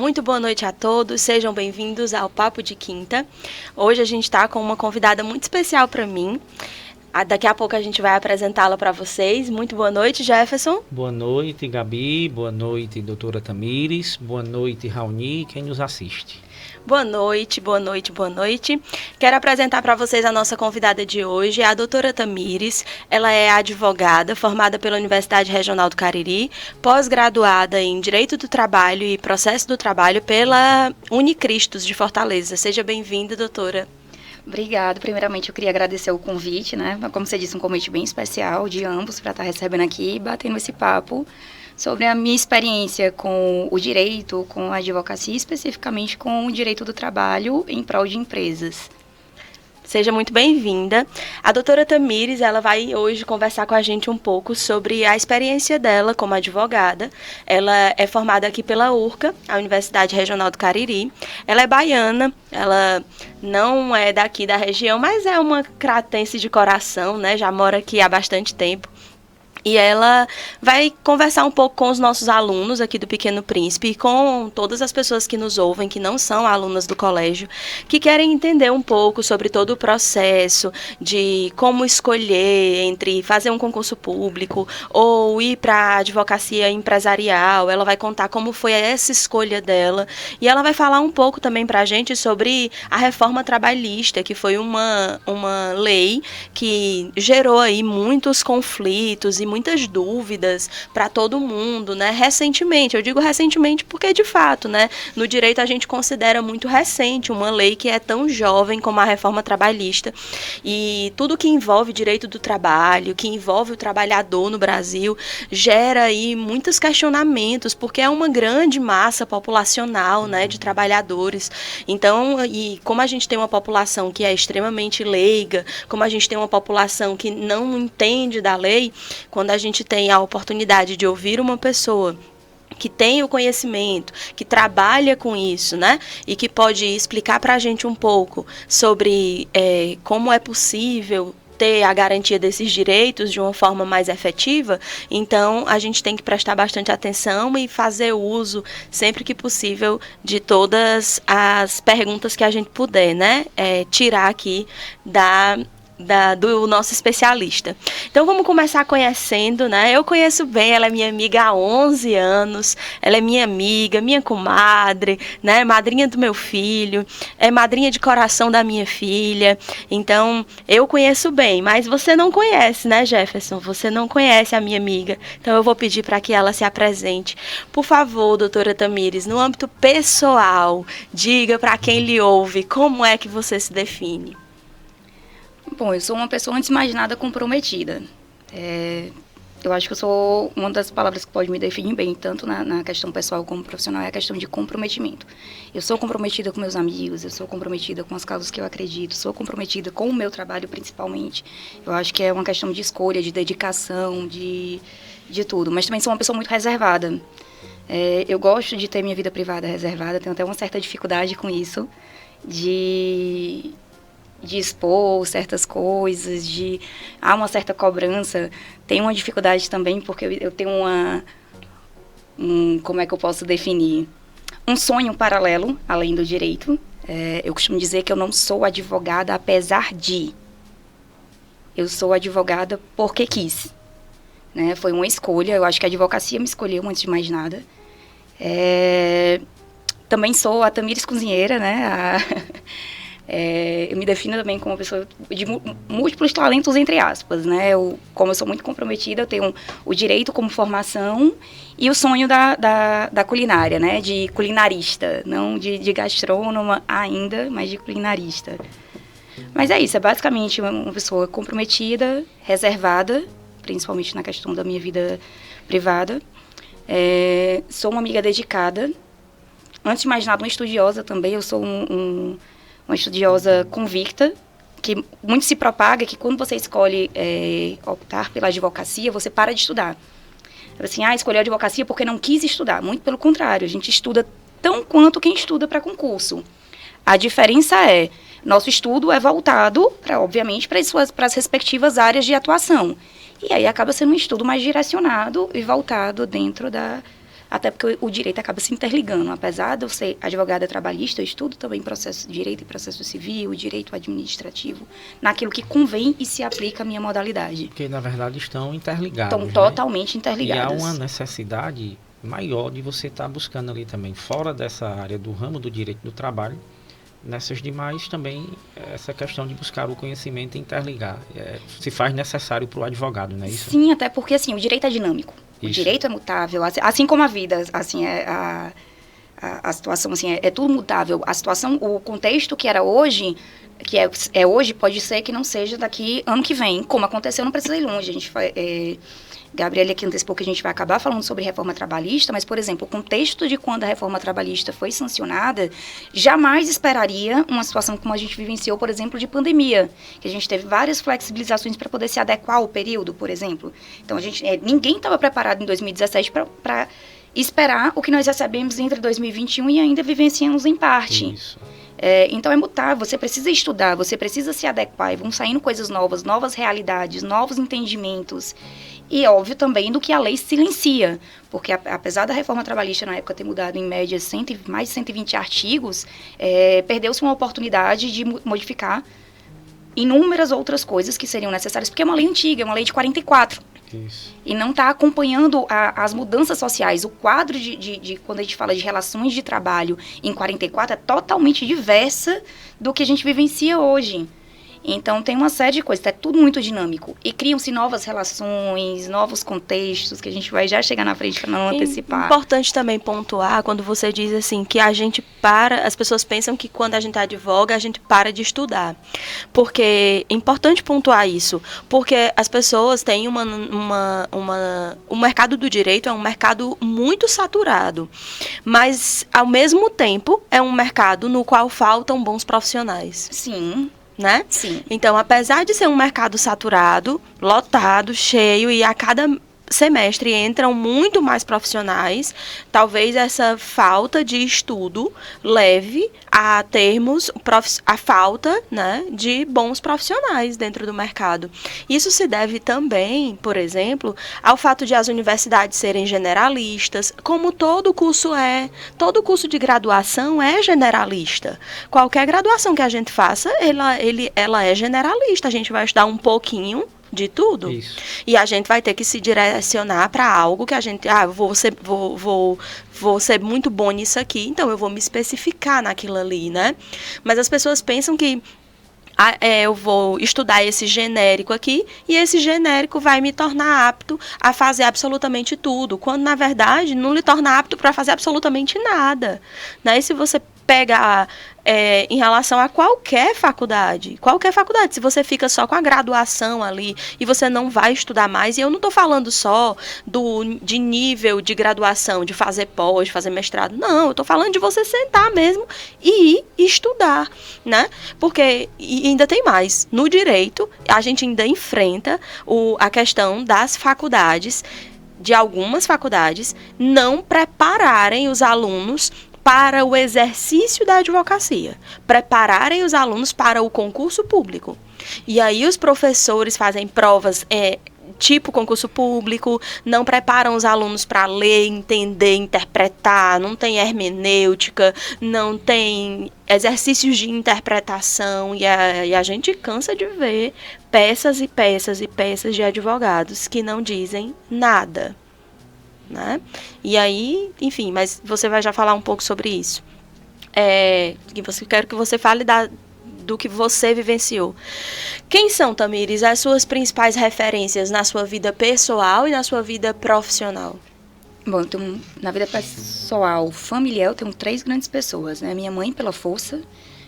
Muito boa noite a todos, sejam bem-vindos ao Papo de Quinta. Hoje a gente está com uma convidada muito especial para mim. Daqui a pouco a gente vai apresentá-la para vocês. Muito boa noite, Jefferson. Boa noite, Gabi. Boa noite, doutora Tamires. Boa noite, Raoni, quem nos assiste. Boa noite, boa noite, boa noite. Quero apresentar para vocês a nossa convidada de hoje, a doutora Tamires. Ela é advogada, formada pela Universidade Regional do Cariri, pós-graduada em Direito do Trabalho e Processo do Trabalho pela Unicristos de Fortaleza. Seja bem-vinda, doutora. Obrigada. Primeiramente, eu queria agradecer o convite, né? Como você disse, um convite bem especial de ambos para estar recebendo aqui e batendo esse papo sobre a minha experiência com o direito, com a advocacia, especificamente com o direito do trabalho em prol de empresas. Seja muito bem-vinda. A doutora Tamires, ela vai hoje conversar com a gente um pouco sobre a experiência dela como advogada. Ela é formada aqui pela URCA, a Universidade Regional do Cariri. Ela é baiana, ela não é daqui da região, mas é uma cratense de coração, né? Já mora aqui há bastante tempo. E ela vai conversar um pouco com os nossos alunos aqui do Pequeno Príncipe e com todas as pessoas que nos ouvem, que não são alunas do colégio, que querem entender um pouco sobre todo o processo de como escolher entre fazer um concurso público ou ir para a advocacia empresarial. Ela vai contar como foi essa escolha dela e ela vai falar um pouco também para a gente sobre a reforma trabalhista, que foi uma lei que gerou aí muitos conflitos e muitas dúvidas para todo mundo, né? Recentemente, eu digo recentemente porque de fato, né? No direito a gente considera muito recente uma lei que é tão jovem como a reforma trabalhista e tudo que envolve direito do trabalho, que envolve o trabalhador no Brasil, gera aí muitos questionamentos porque é uma grande massa populacional, né? De trabalhadores. Então, e como a gente tem uma população que é extremamente leiga, como a gente tem uma população que não entende da lei, quando a gente tem a oportunidade de ouvir uma pessoa que tem o conhecimento, que trabalha com isso, né? E que pode explicar para a gente um pouco sobre como é possível ter a garantia desses direitos de uma forma mais efetiva, então a gente tem que prestar bastante atenção e fazer uso, sempre que possível, de todas as perguntas que a gente puder, né? Tirar aqui do nosso especialista. Então vamos começar conhecendo, né? Eu conheço bem, ela é minha amiga há 11 anos, ela é minha amiga, minha comadre, né? Madrinha do meu filho, é madrinha de coração da minha filha. Então eu conheço bem, mas você não conhece, né, Jefferson? Você não conhece a minha amiga. Então eu vou pedir para que ela se apresente. Por favor, doutora Tamires, no âmbito pessoal, diga para quem lhe ouve como é que você se define. Bom, eu sou uma pessoa, antes de mais nada, comprometida. Eu acho que eu sou uma das palavras que pode me definir bem, tanto na questão pessoal como profissional, é a questão de comprometimento. Eu sou comprometida com meus amigos, eu sou comprometida com as causas que eu acredito, sou comprometida com o meu trabalho, principalmente. Eu acho que é uma questão de escolha, de dedicação, de tudo. Mas também sou uma pessoa muito reservada. Eu gosto de ter minha vida privada reservada, tenho até uma certa dificuldade com isso, de expor certas coisas, há uma certa cobrança. Tem uma dificuldade também, porque eu tenho como é que eu posso definir? Um sonho paralelo, além do direito. Eu costumo dizer que eu não sou advogada apesar de. Eu sou advogada porque quis. Né? Foi uma escolha, eu acho que a advocacia me escolheu antes de mais nada. Também sou a Tamires cozinheira, né? Eu me defino também como uma pessoa de múltiplos talentos, entre aspas, né? Como eu sou muito comprometida, eu tenho o direito como formação e o sonho da culinária, né? De culinarista, não de gastrônoma ainda, mas de culinarista. Mas é isso, é basicamente uma pessoa comprometida, reservada, principalmente na questão da minha vida privada. Sou uma amiga dedicada. Antes de mais nada, uma estudiosa também, eu sou uma estudiosa convicta, que muito se propaga que quando você escolhe optar pela advocacia, você para de estudar. Assim, escolheu a advocacia porque não quis estudar. Muito pelo contrário, a gente estuda tão quanto quem estuda para concurso. A diferença nosso estudo é voltado, obviamente, para as respectivas áreas de atuação. E aí acaba sendo um estudo mais direcionado e voltado dentro da até porque o direito acaba se interligando. Apesar de eu ser advogada trabalhista, eu estudo também processo de direito e processo civil, direito administrativo, naquilo que convém e se aplica à minha modalidade. Porque, na verdade, estão interligados. Estão totalmente interligados. E há uma necessidade maior de você estar buscando ali também, fora dessa área do ramo do direito do trabalho, nessas demais também, essa questão de buscar o conhecimento e interligar. Se faz necessário para o advogado, não é isso? Sim, até porque assim, o direito é dinâmico. Isso. O direito é mutável, assim como a vida, assim, a situação, assim, é tudo mutável. A situação, o contexto que era hoje, que é hoje, pode ser que não seja daqui ano que vem. Como aconteceu, não precisa ir longe. A gente Gabriela aqui antecipou que a gente vai acabar falando sobre reforma trabalhista, mas, por exemplo, o contexto de quando a reforma trabalhista foi sancionada, jamais esperaria uma situação como a gente vivenciou, por exemplo, de pandemia, que a gente teve várias flexibilizações para poder se adequar ao período, por exemplo. Então, ninguém estava preparado em 2017 para esperar o que nós recebemos entre 2021 e ainda vivenciamos em parte. Isso. Então é mutável, você precisa estudar, você precisa se adequar, e vão saindo coisas novas, novas realidades, novos entendimentos. E óbvio também do que a lei silencia, porque apesar da reforma trabalhista na época ter mudado em média mais de 120 artigos, perdeu-se uma oportunidade de modificar inúmeras outras coisas que seriam necessárias, porque é uma lei antiga, é uma lei de 44. Isso. E não está acompanhando as mudanças sociais. O quadro de quando a gente fala de relações de trabalho em 44 é totalmente diversa do que a gente vivencia hoje. Então, tem uma série de coisas, é tudo muito dinâmico. E criam-se novas relações, novos contextos, que a gente vai já chegar na frente para não antecipar. Importante também pontuar, quando você diz assim, que a gente as pessoas pensam que quando a gente advoga, a gente para de estudar. Porque é importante pontuar isso, porque as pessoas têm o mercado do direito é um mercado muito saturado, mas, ao mesmo tempo, é um mercado no qual faltam bons profissionais. Sim. Né? Sim. Então, apesar de ser um mercado saturado, lotado, cheio, e a cada semestre entram muito mais profissionais, talvez essa falta de estudo leve a termos a falta, né, de bons profissionais dentro do mercado. Isso se deve também, por exemplo, ao fato de as universidades serem generalistas, como todo curso de graduação é generalista. Qualquer graduação que a gente faça, ela é generalista, a gente vai estudar um pouquinho de tudo. Isso. E a gente vai ter que se direcionar para algo que a gente, vou ser muito bom nisso aqui, então eu vou me especificar naquilo ali, né? Mas as pessoas pensam que eu vou estudar esse genérico aqui e esse genérico vai me tornar apto a fazer absolutamente tudo, quando na verdade não lhe torna apto para fazer absolutamente nada, né? E se você pega em relação a qualquer faculdade, se você fica só com a graduação ali e você não vai estudar mais, e eu não estou falando só de nível de graduação, de fazer pós, de fazer mestrado, não, eu estou falando de você sentar mesmo e ir estudar, né? Porque e ainda tem mais, no direito a gente ainda enfrenta a questão das faculdades, de algumas faculdades não prepararem os alunos para o exercício da advocacia, prepararem os alunos para o concurso público. E aí os professores fazem provas tipo concurso público, não preparam os alunos para ler, entender, interpretar, não tem hermenêutica, não tem exercícios de interpretação, e a gente cansa de ver peças e peças e peças de advogados que não dizem nada. Né? E aí, enfim, mas você vai já falar um pouco sobre isso. Quero que você fale do que você vivenciou. Quem são, Tamires, as suas principais referências na sua vida pessoal e na sua vida profissional? Bom, então, na vida pessoal, familiar, eu tenho 3 grandes pessoas, né? Minha mãe, pela força.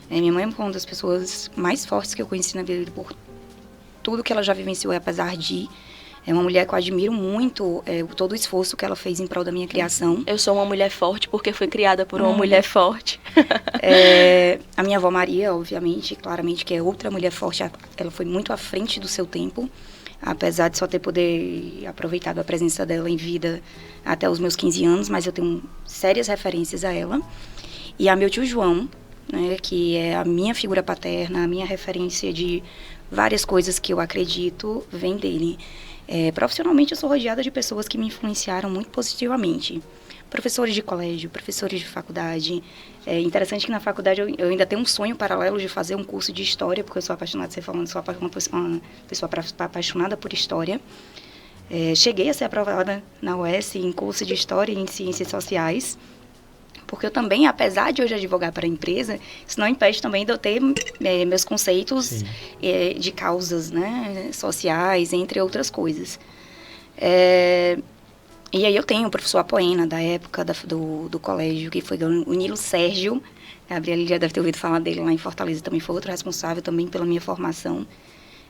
Minha mãe é uma das pessoas mais fortes que eu conheci na vida, por tudo que ela já vivenciou, apesar de... É uma mulher que eu admiro muito, todo o esforço que ela fez em prol da minha criação. Eu sou uma mulher forte porque fui criada por uma mulher forte. A minha avó Maria, obviamente, claramente, que é outra mulher forte, ela foi muito à frente do seu tempo, apesar de só ter poder aproveitado a presença dela em vida até os meus 15 anos, mas eu tenho sérias referências a ela. E a meu tio João, né, que é a minha figura paterna, a minha referência de várias coisas que eu acredito, vem dele. Profissionalmente, eu sou rodeada de pessoas que me influenciaram muito positivamente. professores de colégio, professores de faculdade. É interessante que na faculdade eu ainda tenho um sonho paralelo de fazer um curso de história, porque eu sou apaixonada, você falando, sou uma pessoa apaixonada por história. Cheguei a ser aprovada na UES em curso de história e em ciências sociais, porque eu também, apesar de hoje advogar para a empresa, isso não impede também de eu ter meus conceitos de causas, né, sociais, entre outras coisas. E aí eu tenho o professor Apoena, da época do colégio, que foi o Nilo Sérgio. A Gabriela já deve ter ouvido falar dele lá em Fortaleza, também foi outro responsável também pela minha formação.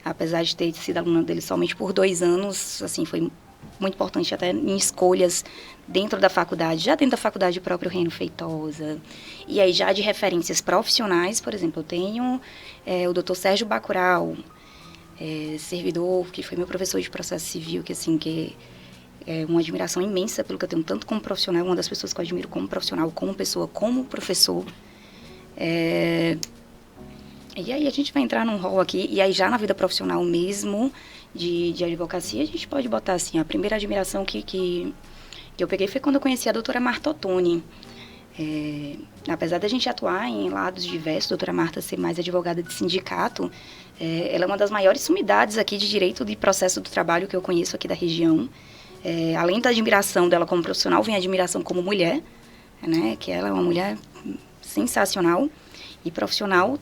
Apesar de ter sido aluna dele somente por 2 anos, assim, foi muito importante até em escolhas dentro da faculdade, já dentro da faculdade próprio Reino Feitosa. E aí já de referências profissionais, por exemplo, eu tenho o Dr. Sérgio Bacurau, servidor, que foi meu professor de processo civil, que assim, que é uma admiração imensa pelo que eu tenho, tanto como profissional, uma das pessoas que eu admiro como profissional, como pessoa, como professor. E aí a gente vai entrar num rol aqui, e aí já na vida profissional mesmo, de advocacia, a gente pode botar assim, a primeira admiração que eu peguei foi quando eu conheci a doutora Marta Ottoni. Apesar da gente atuar em lados diversos, a doutora Marta ser mais advogada de sindicato, ela é uma das maiores sumidades aqui de direito de processo do trabalho que eu conheço aqui da região. Além da admiração dela como profissional, vem a admiração como mulher, né, que ela é uma mulher sensacional e profissional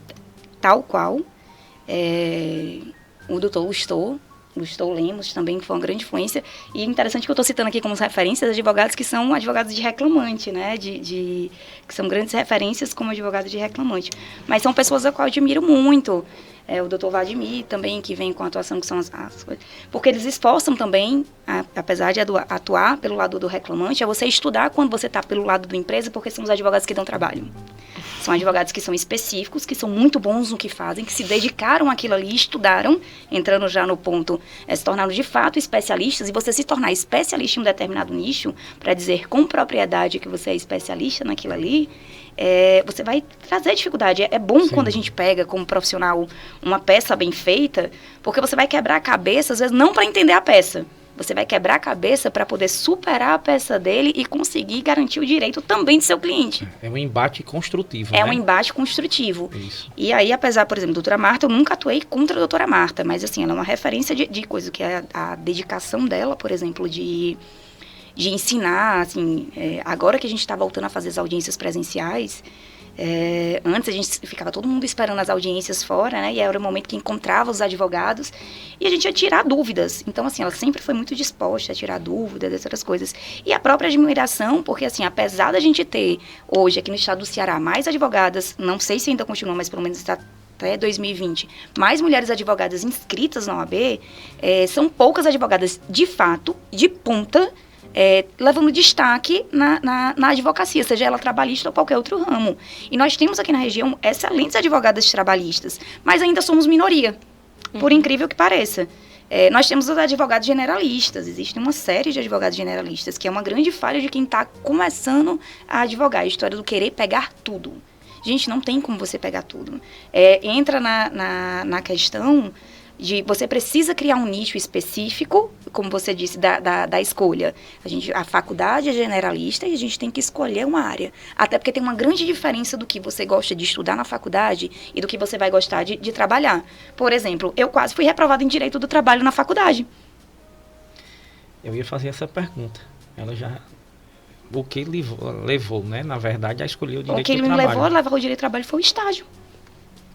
tal qual. O doutor Lustou Lemos também, que foi uma grande influência. E interessante que eu estou citando aqui como referências advogados que são advogados de reclamante, né? Que são grandes referências como advogados de reclamante. Mas são pessoas a qual eu admiro muito. O doutor Vladimir também, que vem com a atuação que são as coisas. Porque eles esforçam também, apesar de atuar pelo lado do reclamante, é você estudar quando você está pelo lado da empresa, porque são os advogados que dão trabalho. São advogados que são específicos, que são muito bons no que fazem, que se dedicaram àquilo ali, estudaram, entrando já no ponto, se tornaram de fato especialistas, e você se tornar especialista em um determinado nicho, para dizer com propriedade que você é especialista naquilo ali, você vai trazer dificuldade. É bom quando a gente pega como profissional uma peça bem feita, porque você vai quebrar a cabeça, às vezes não para entender a peça. Você vai quebrar a cabeça para poder superar a peça dele e conseguir garantir o direito também do seu cliente. É um embate construtivo, né? É um embate construtivo. Isso. E aí, apesar, por exemplo, da doutora Marta, eu nunca atuei contra a doutora Marta, mas assim, ela é uma referência de coisa, que é a dedicação dela, por exemplo, de ensinar, assim, agora que a gente está voltando a fazer as audiências presenciais, antes a gente ficava todo mundo esperando as audiências fora, né, e era o momento que encontrava os advogados, e a gente ia tirar dúvidas. Então, assim, ela sempre foi muito disposta a tirar dúvidas, essas coisas. E a própria admiração, porque, assim, apesar da gente ter, hoje, aqui no estado do Ceará, mais advogadas, não sei se ainda continua, mas pelo menos está até 2020, mais mulheres advogadas inscritas na OAB, são poucas advogadas, de fato, de ponta, levando destaque na advocacia, seja ela trabalhista ou qualquer outro ramo. E nós temos aqui na região excelentes advogadas trabalhistas, mas ainda somos minoria, por incrível que pareça. Nós temos os advogados generalistas, existe uma série de advogados generalistas, que é uma grande falha de quem está começando a advogar, a história do querer pegar tudo. Gente, não tem como você pegar tudo. Entra na questão de você precisa criar um nicho específico, como você disse, da escolha. A faculdade é generalista e a gente tem que escolher uma área. Até porque tem uma grande diferença do que você gosta de estudar na faculdade e do que você vai gostar de trabalhar. Por exemplo, eu quase fui reprovada em Direito do Trabalho na faculdade. Eu ia fazer essa pergunta. Ela já... O que levou, né, na verdade, a escolher o Direito do Trabalho? O que me levou a levar o Direito do Trabalho foi o estágio.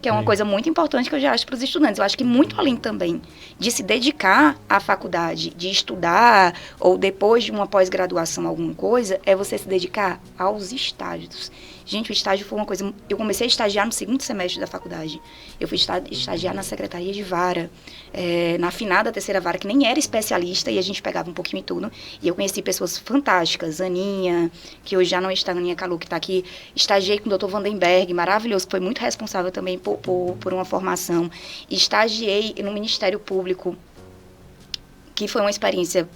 Que é uma coisa muito importante que eu já acho para os estudantes. Eu acho que muito além também de se dedicar à faculdade, de estudar, ou depois de uma pós-graduação alguma coisa, é você se dedicar aos estágios. Gente, o estágio foi uma coisa... Eu comecei a estagiar no 2º semestre da faculdade. Eu fui estagiar na Secretaria de Vara, na afinada 3ª Vara, que nem era especialista, e a gente pegava um pouquinho em tudo. E eu conheci pessoas fantásticas. Aninha, que hoje já não está, Aninha Calu, que está aqui. Estagiei com o Dr. Vandenberg, maravilhoso, que foi muito responsável também por uma formação. Estagiei no Ministério Público, que foi uma experiência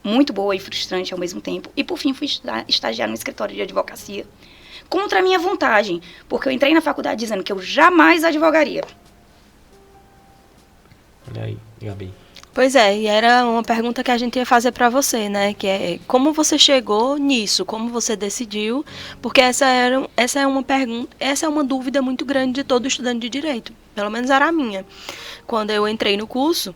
muito boa e frustrante ao mesmo tempo. E, por fim, fui estagiar no escritório de advocacia, contra a minha vontade, porque eu entrei na faculdade dizendo que eu jamais advogaria. Olha aí, Gabi. Pois é, e era uma pergunta que a gente ia fazer para você, né? Que é como você chegou nisso, como você decidiu, porque essa é uma pergunta, essa é uma dúvida muito grande de todo estudante de direito, pelo menos era a minha. Quando eu entrei no curso,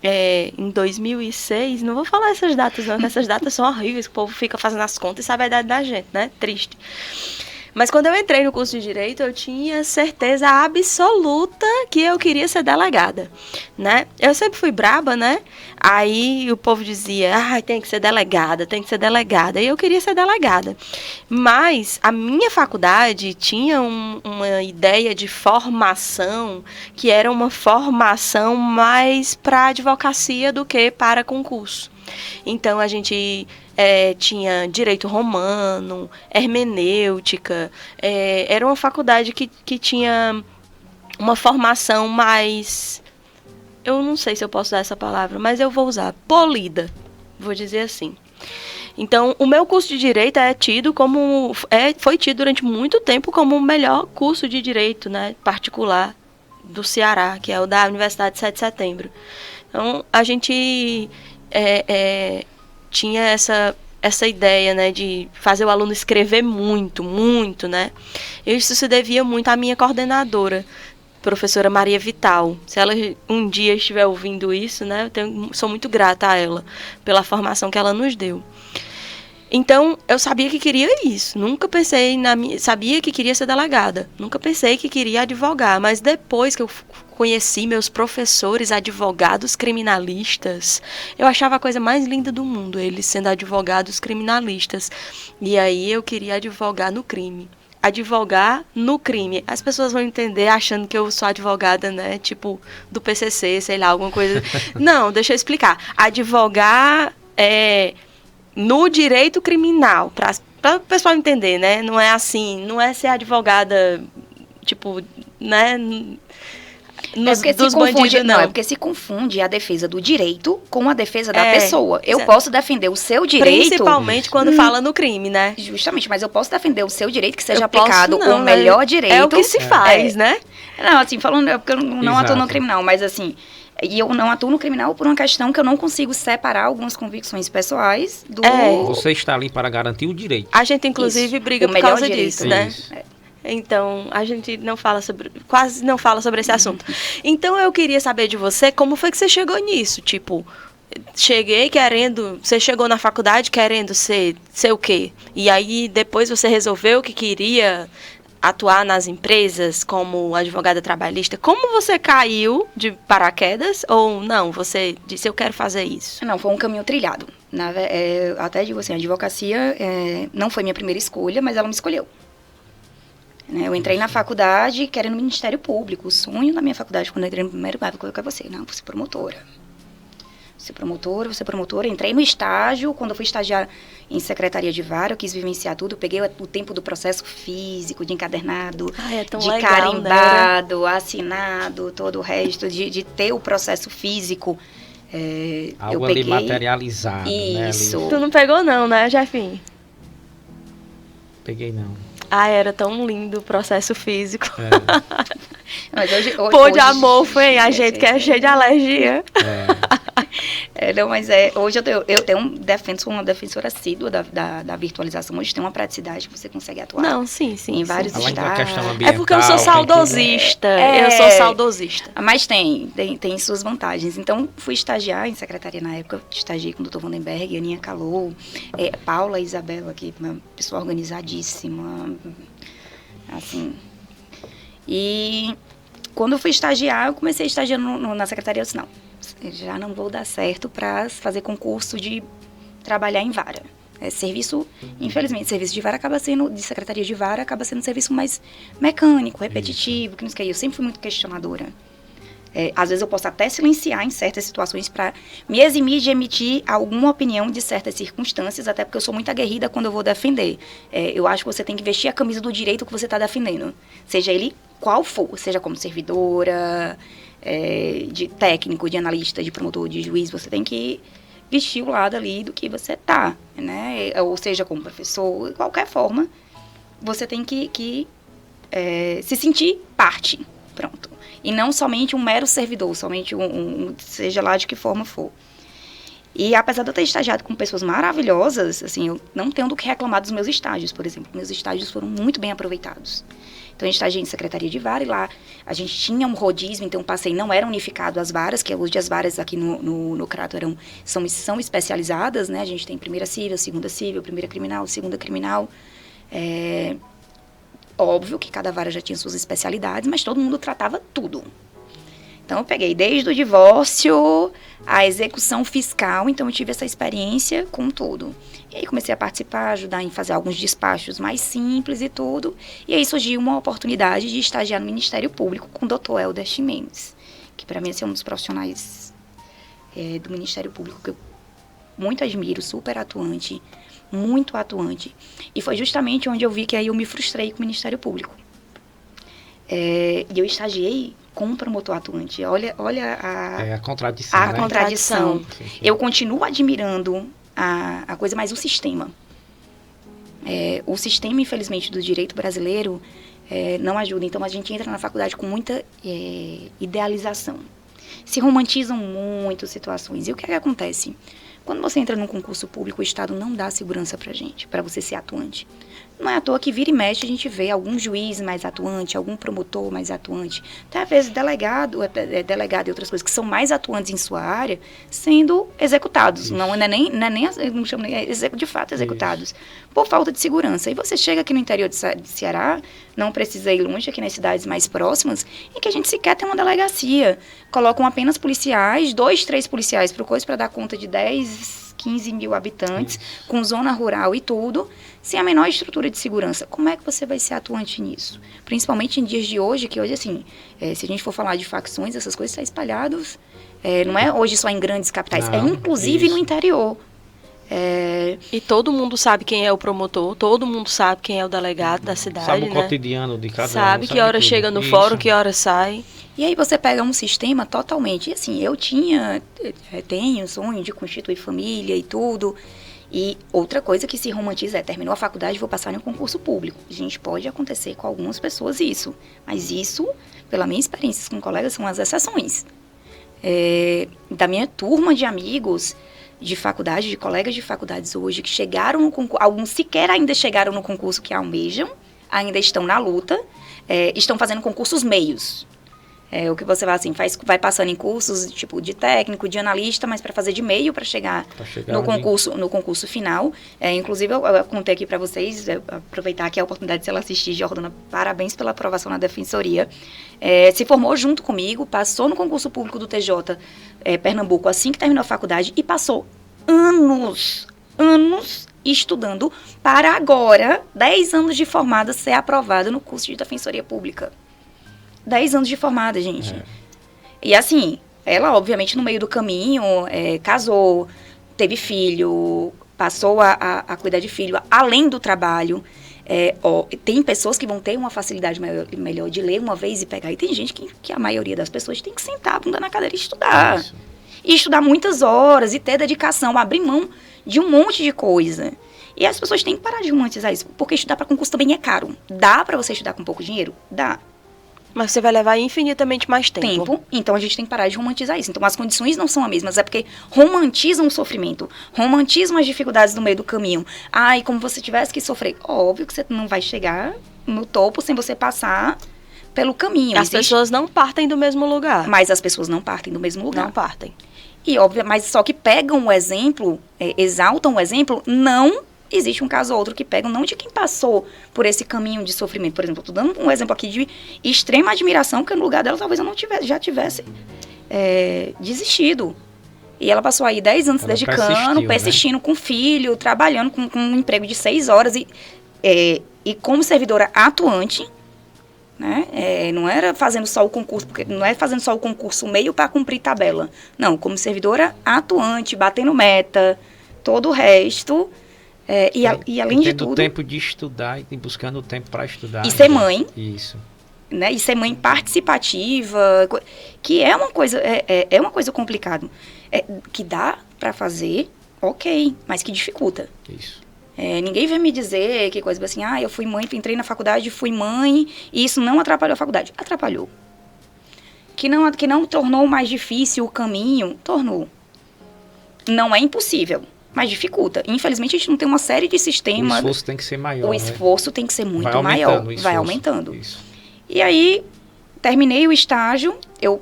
em 2006, não vou falar essas datas não, porque essas datas são horríveis, o povo fica fazendo as contas e sabe a idade da gente, né? Triste. Mas quando eu entrei no curso de Direito, eu tinha certeza absoluta que eu queria ser delegada, né? Eu sempre fui braba, né? Aí o povo dizia, tem que ser delegada, tem que ser delegada. E eu queria ser delegada. Mas a minha faculdade tinha uma ideia de formação que era uma formação mais para advocacia do que para concurso. Então, a gente tinha direito romano, hermenêutica. Era uma faculdade que tinha uma formação mais... Eu não sei se eu posso usar essa palavra, mas eu vou usar. Polida, vou dizer assim. Então, o meu curso de Direito foi tido durante muito tempo como o melhor curso de Direito, né, particular do Ceará, que é o da Universidade de 7 de Setembro. Então, a gente... tinha essa ideia, né, de fazer o aluno escrever muito, muito, né? Isso se devia muito à minha coordenadora, professora Maria Vital. Se ela um dia estiver ouvindo isso, né, sou muito grata a ela pela formação que ela nos deu. Então, eu sabia que queria isso. Nunca pensei sabia que queria ser delegada. Nunca pensei que queria advogar. Mas depois que eu conheci meus professores advogados criminalistas, eu achava a coisa mais linda do mundo, eles sendo advogados criminalistas. E aí eu queria advogar no crime. Advogar no crime. As pessoas vão entender achando que eu sou advogada, né? Tipo, do PCC, sei lá, alguma coisa. Não, deixa eu explicar. Advogar no direito criminal, para o pessoal entender, né? Não é assim, não é ser advogada, tipo, né? Dos bandidos, não. É porque se confunde a defesa do direito com a defesa da pessoa. Eu posso defender o seu direito... Principalmente quando fala no crime, né? Justamente, mas eu posso defender o seu direito que seja aplicado o melhor direito. É o que se faz, né? Não, assim, falando, porque eu não atuo no criminal, mas assim... E eu não atuo no criminal por uma questão que eu não consigo separar algumas convicções pessoais do... Você está ali para garantir o direito. A gente, inclusive, briga por causa disso, né? Então, a gente quase não fala sobre esse assunto. Então, eu queria saber de você, como foi que você chegou nisso? Tipo, você chegou na faculdade querendo ser o quê? E aí, depois você resolveu que queria atuar nas empresas como advogada trabalhista. Como você caiu de paraquedas? Ou não, você disse, eu quero fazer isso? Não, foi um caminho trilhado. Até digo assim, a advocacia não foi minha primeira escolha, mas ela me escolheu. Eu entrei na faculdade querendo Ministério Público. O sonho da minha faculdade, quando eu entrei no primeiro grau, eu coloquei você. Não, vou ser promotora. Vou ser promotora. Entrei no estágio. Quando eu fui estagiar em secretaria de vara, eu quis vivenciar tudo. Eu peguei o tempo do processo físico, de encadernado, de legal, carimbado, né? Assinado, todo o resto, de ter o processo físico. Algo ali materializado. Isso. Né, Tu não pegou não, né, Jefinho? Peguei não. Era tão lindo o processo físico. Mas hoje, Pô de amor, foi a gente que é cheio de alergia. Hoje eu tenho uma defensora assídua da virtualização. Hoje tem uma praticidade que você consegue atuar. Não, sim. Em vários estados. É porque eu sou saudosista. Eu sou saudosista. Mas tem suas vantagens. Então, fui estagiar em secretaria na época. Estagiei com o Dr. Vandenberg, Aninha Calou, Paula e Isabela, que é uma pessoa organizadíssima. Assim. E quando eu fui estagiar, eu comecei a estagiar na secretaria. Eu disse, não, já não vou dar certo para fazer concurso de trabalhar em vara. Infelizmente, serviço de vara de secretaria de vara acaba sendo um serviço mais mecânico, repetitivo, que não sei o que. Eu sempre fui muito questionadora. Às vezes eu posso até silenciar em certas situações para me eximir de emitir alguma opinião de certas circunstâncias, até porque eu sou muito aguerrida quando eu vou defender. Eu acho que você tem que vestir a camisa do direito que você está defendendo, seja ele qual for, seja como servidora, de técnico, de analista, de promotor, de juiz, você tem que vestir o lado ali do que você tá, né? Ou seja, como professor, de qualquer forma, você tem que se sentir parte, pronto. E não somente um mero servidor, somente seja lá de que forma for. E apesar de eu ter estagiado com pessoas maravilhosas, assim, eu não tenho do que reclamar dos meus estágios, por exemplo. Meus estágios foram muito bem aproveitados. Então, eu estagiei em secretaria de vara e lá a gente tinha um rodízio, então passei, não era unificado as varas, que hoje as varas aqui no Crato são especializadas, né? A gente tem primeira civil, primeira criminal, segunda criminal. Óbvio que cada vara já tinha suas especialidades, mas todo mundo tratava tudo. Então, eu peguei desde o divórcio, a execução fiscal, então eu tive essa experiência com tudo. E aí comecei a participar, ajudar em fazer alguns despachos mais simples e tudo. E aí surgiu uma oportunidade de estagiar no Ministério Público com o Dr. Helder Ximenes, que para mim é um dos profissionais do Ministério Público que eu muito admiro, super atuante, muito atuante. E foi justamente onde eu vi que aí eu me frustrei com o Ministério Público. E eu estagiei com um promotor atuante. Olha a contradição, a né? contradição. Sim. Eu continuo admirando a coisa, mas o sistema. O sistema, infelizmente, do direito brasileiro não ajuda. Então, a gente entra na faculdade com muita idealização. Se romantizam muito situações. E o que é que acontece? Quando você entra num concurso público, o Estado não dá segurança pra gente, para você ser atuante. Não é à toa que vira e mexe a gente vê algum juiz mais atuante, algum promotor mais atuante, até às vezes delegado e outras coisas que são mais atuantes em sua área, sendo executados. Isso. Não é nem não chamo nem de fato executados. Isso. Por falta de segurança. E você chega aqui no interior de Ceará, não precisa ir longe, aqui nas cidades mais próximas, em que a gente sequer tem uma delegacia. Colocam apenas policiais, 2, 3 policiais para dar conta de 10, 15 mil habitantes, com zona rural e tudo, sem a menor estrutura de segurança. Como é que você vai ser atuante nisso? Principalmente em dias de hoje, que hoje, assim, se a gente for falar de facções, essas coisas estão espalhadas, não é hoje só em grandes capitais, inclusive isso. No interior. E todo mundo sabe quem é o promotor, todo mundo sabe quem é o delegado da cidade, sabe o né? cotidiano de cada um. Sabe que hora tudo. chega no Isso. fórum, que hora sai. E aí você pega um sistema totalmente, assim, eu tenho sonho de constituir família e tudo, e outra coisa que se romantiza terminou a faculdade, vou passar em um concurso público. Gente, pode acontecer com algumas pessoas isso, mas isso, pela minha experiência com colegas, são as exceções. Da minha turma de amigos de faculdade, de colegas de faculdades hoje, que chegaram no concurso, alguns sequer ainda chegaram no concurso que almejam, ainda estão na luta, estão fazendo concursos meios. O que você vai, assim, vai passando em cursos tipo de técnico, de analista, mas para fazer de meio para chegar no concurso final. Inclusive, eu contei aqui para vocês, aproveitar aqui a oportunidade de ela assistir, Jordana, parabéns pela aprovação na defensoria. Se formou junto comigo, passou no concurso público do TJ Pernambuco assim que terminou a faculdade e passou anos estudando para agora, 10 anos de formada, ser aprovada no curso de defensoria pública. 10 anos de formada, gente. E assim, ela obviamente no meio do caminho casou, teve filho, passou a cuidar de filho, além do trabalho. Tem pessoas que vão ter uma facilidade melhor de ler uma vez e pegar. E tem gente que a maioria das pessoas tem que sentar a bunda na cadeira e estudar. Isso. E estudar muitas horas e ter dedicação, abrir mão de um monte de coisa. E as pessoas têm que parar de romantizar isso, porque estudar para concurso também é caro. Dá para você estudar com pouco dinheiro? Dá. Mas você vai levar infinitamente mais tempo. Então a gente tem que parar de romantizar isso. Então as condições não são as mesmas, é porque romantizam o sofrimento, romantizam as dificuldades no meio do caminho. E como você tivesse que sofrer. Óbvio que você não vai chegar no topo sem você passar pelo caminho. As pessoas não partem do mesmo lugar. Mas as pessoas não partem do mesmo lugar. Não partem. E óbvio, mas só que pegam o exemplo, exaltam o exemplo, não... Existe um caso ou outro que pegam, não de quem passou por esse caminho de sofrimento. Por exemplo, estou dando um exemplo aqui de extrema admiração, porque no lugar dela talvez eu não já tivesse desistido. E ela passou aí 10 anos se dedicando, persistindo, né? Com filho, trabalhando com um emprego de 6 horas e como servidora atuante, né? Não era fazendo só o concurso, porque não é fazendo só o concurso meio para cumprir tabela. Não, como servidora atuante, batendo meta, todo o resto... E além de tudo... Tendo tempo de estudar e buscando tempo para estudar. E ser mãe. Isso. Né? E ser mãe participativa, que é uma coisa, uma coisa complicada. Que dá para fazer, ok, mas que dificulta. Isso. Ninguém vai me dizer que coisa assim, eu fui mãe, entrei na faculdade, fui mãe, e isso não atrapalhou a faculdade. Atrapalhou. Que não tornou mais difícil o caminho, tornou. Não é impossível, mas dificulta. Infelizmente, a gente não tem uma série de sistemas. O esforço tem que ser maior. O esforço tem que ser muito maior. Vai aumentando. Isso. E aí, terminei o estágio, eu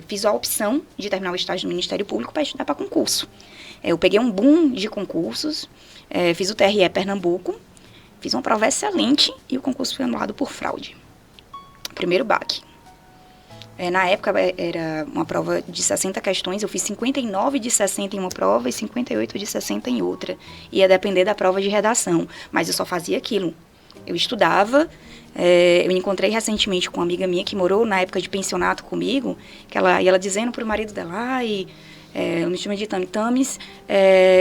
fiz a opção de terminar o estágio no Ministério Público para estudar para concurso. Eu peguei um boom de concursos, fiz o TRE Pernambuco, fiz uma prova excelente e o concurso foi anulado por fraude. Primeiro baque. Na época era uma prova de 60 questões, eu fiz 59 de 60 em uma prova e 58 de 60 em outra. Ia depender da prova de redação, mas eu só fazia aquilo. Eu estudava, eu me encontrei recentemente com uma amiga minha que morou na época de pensionato comigo, e ela dizendo para o marido dela, eu me chamo de Tamis,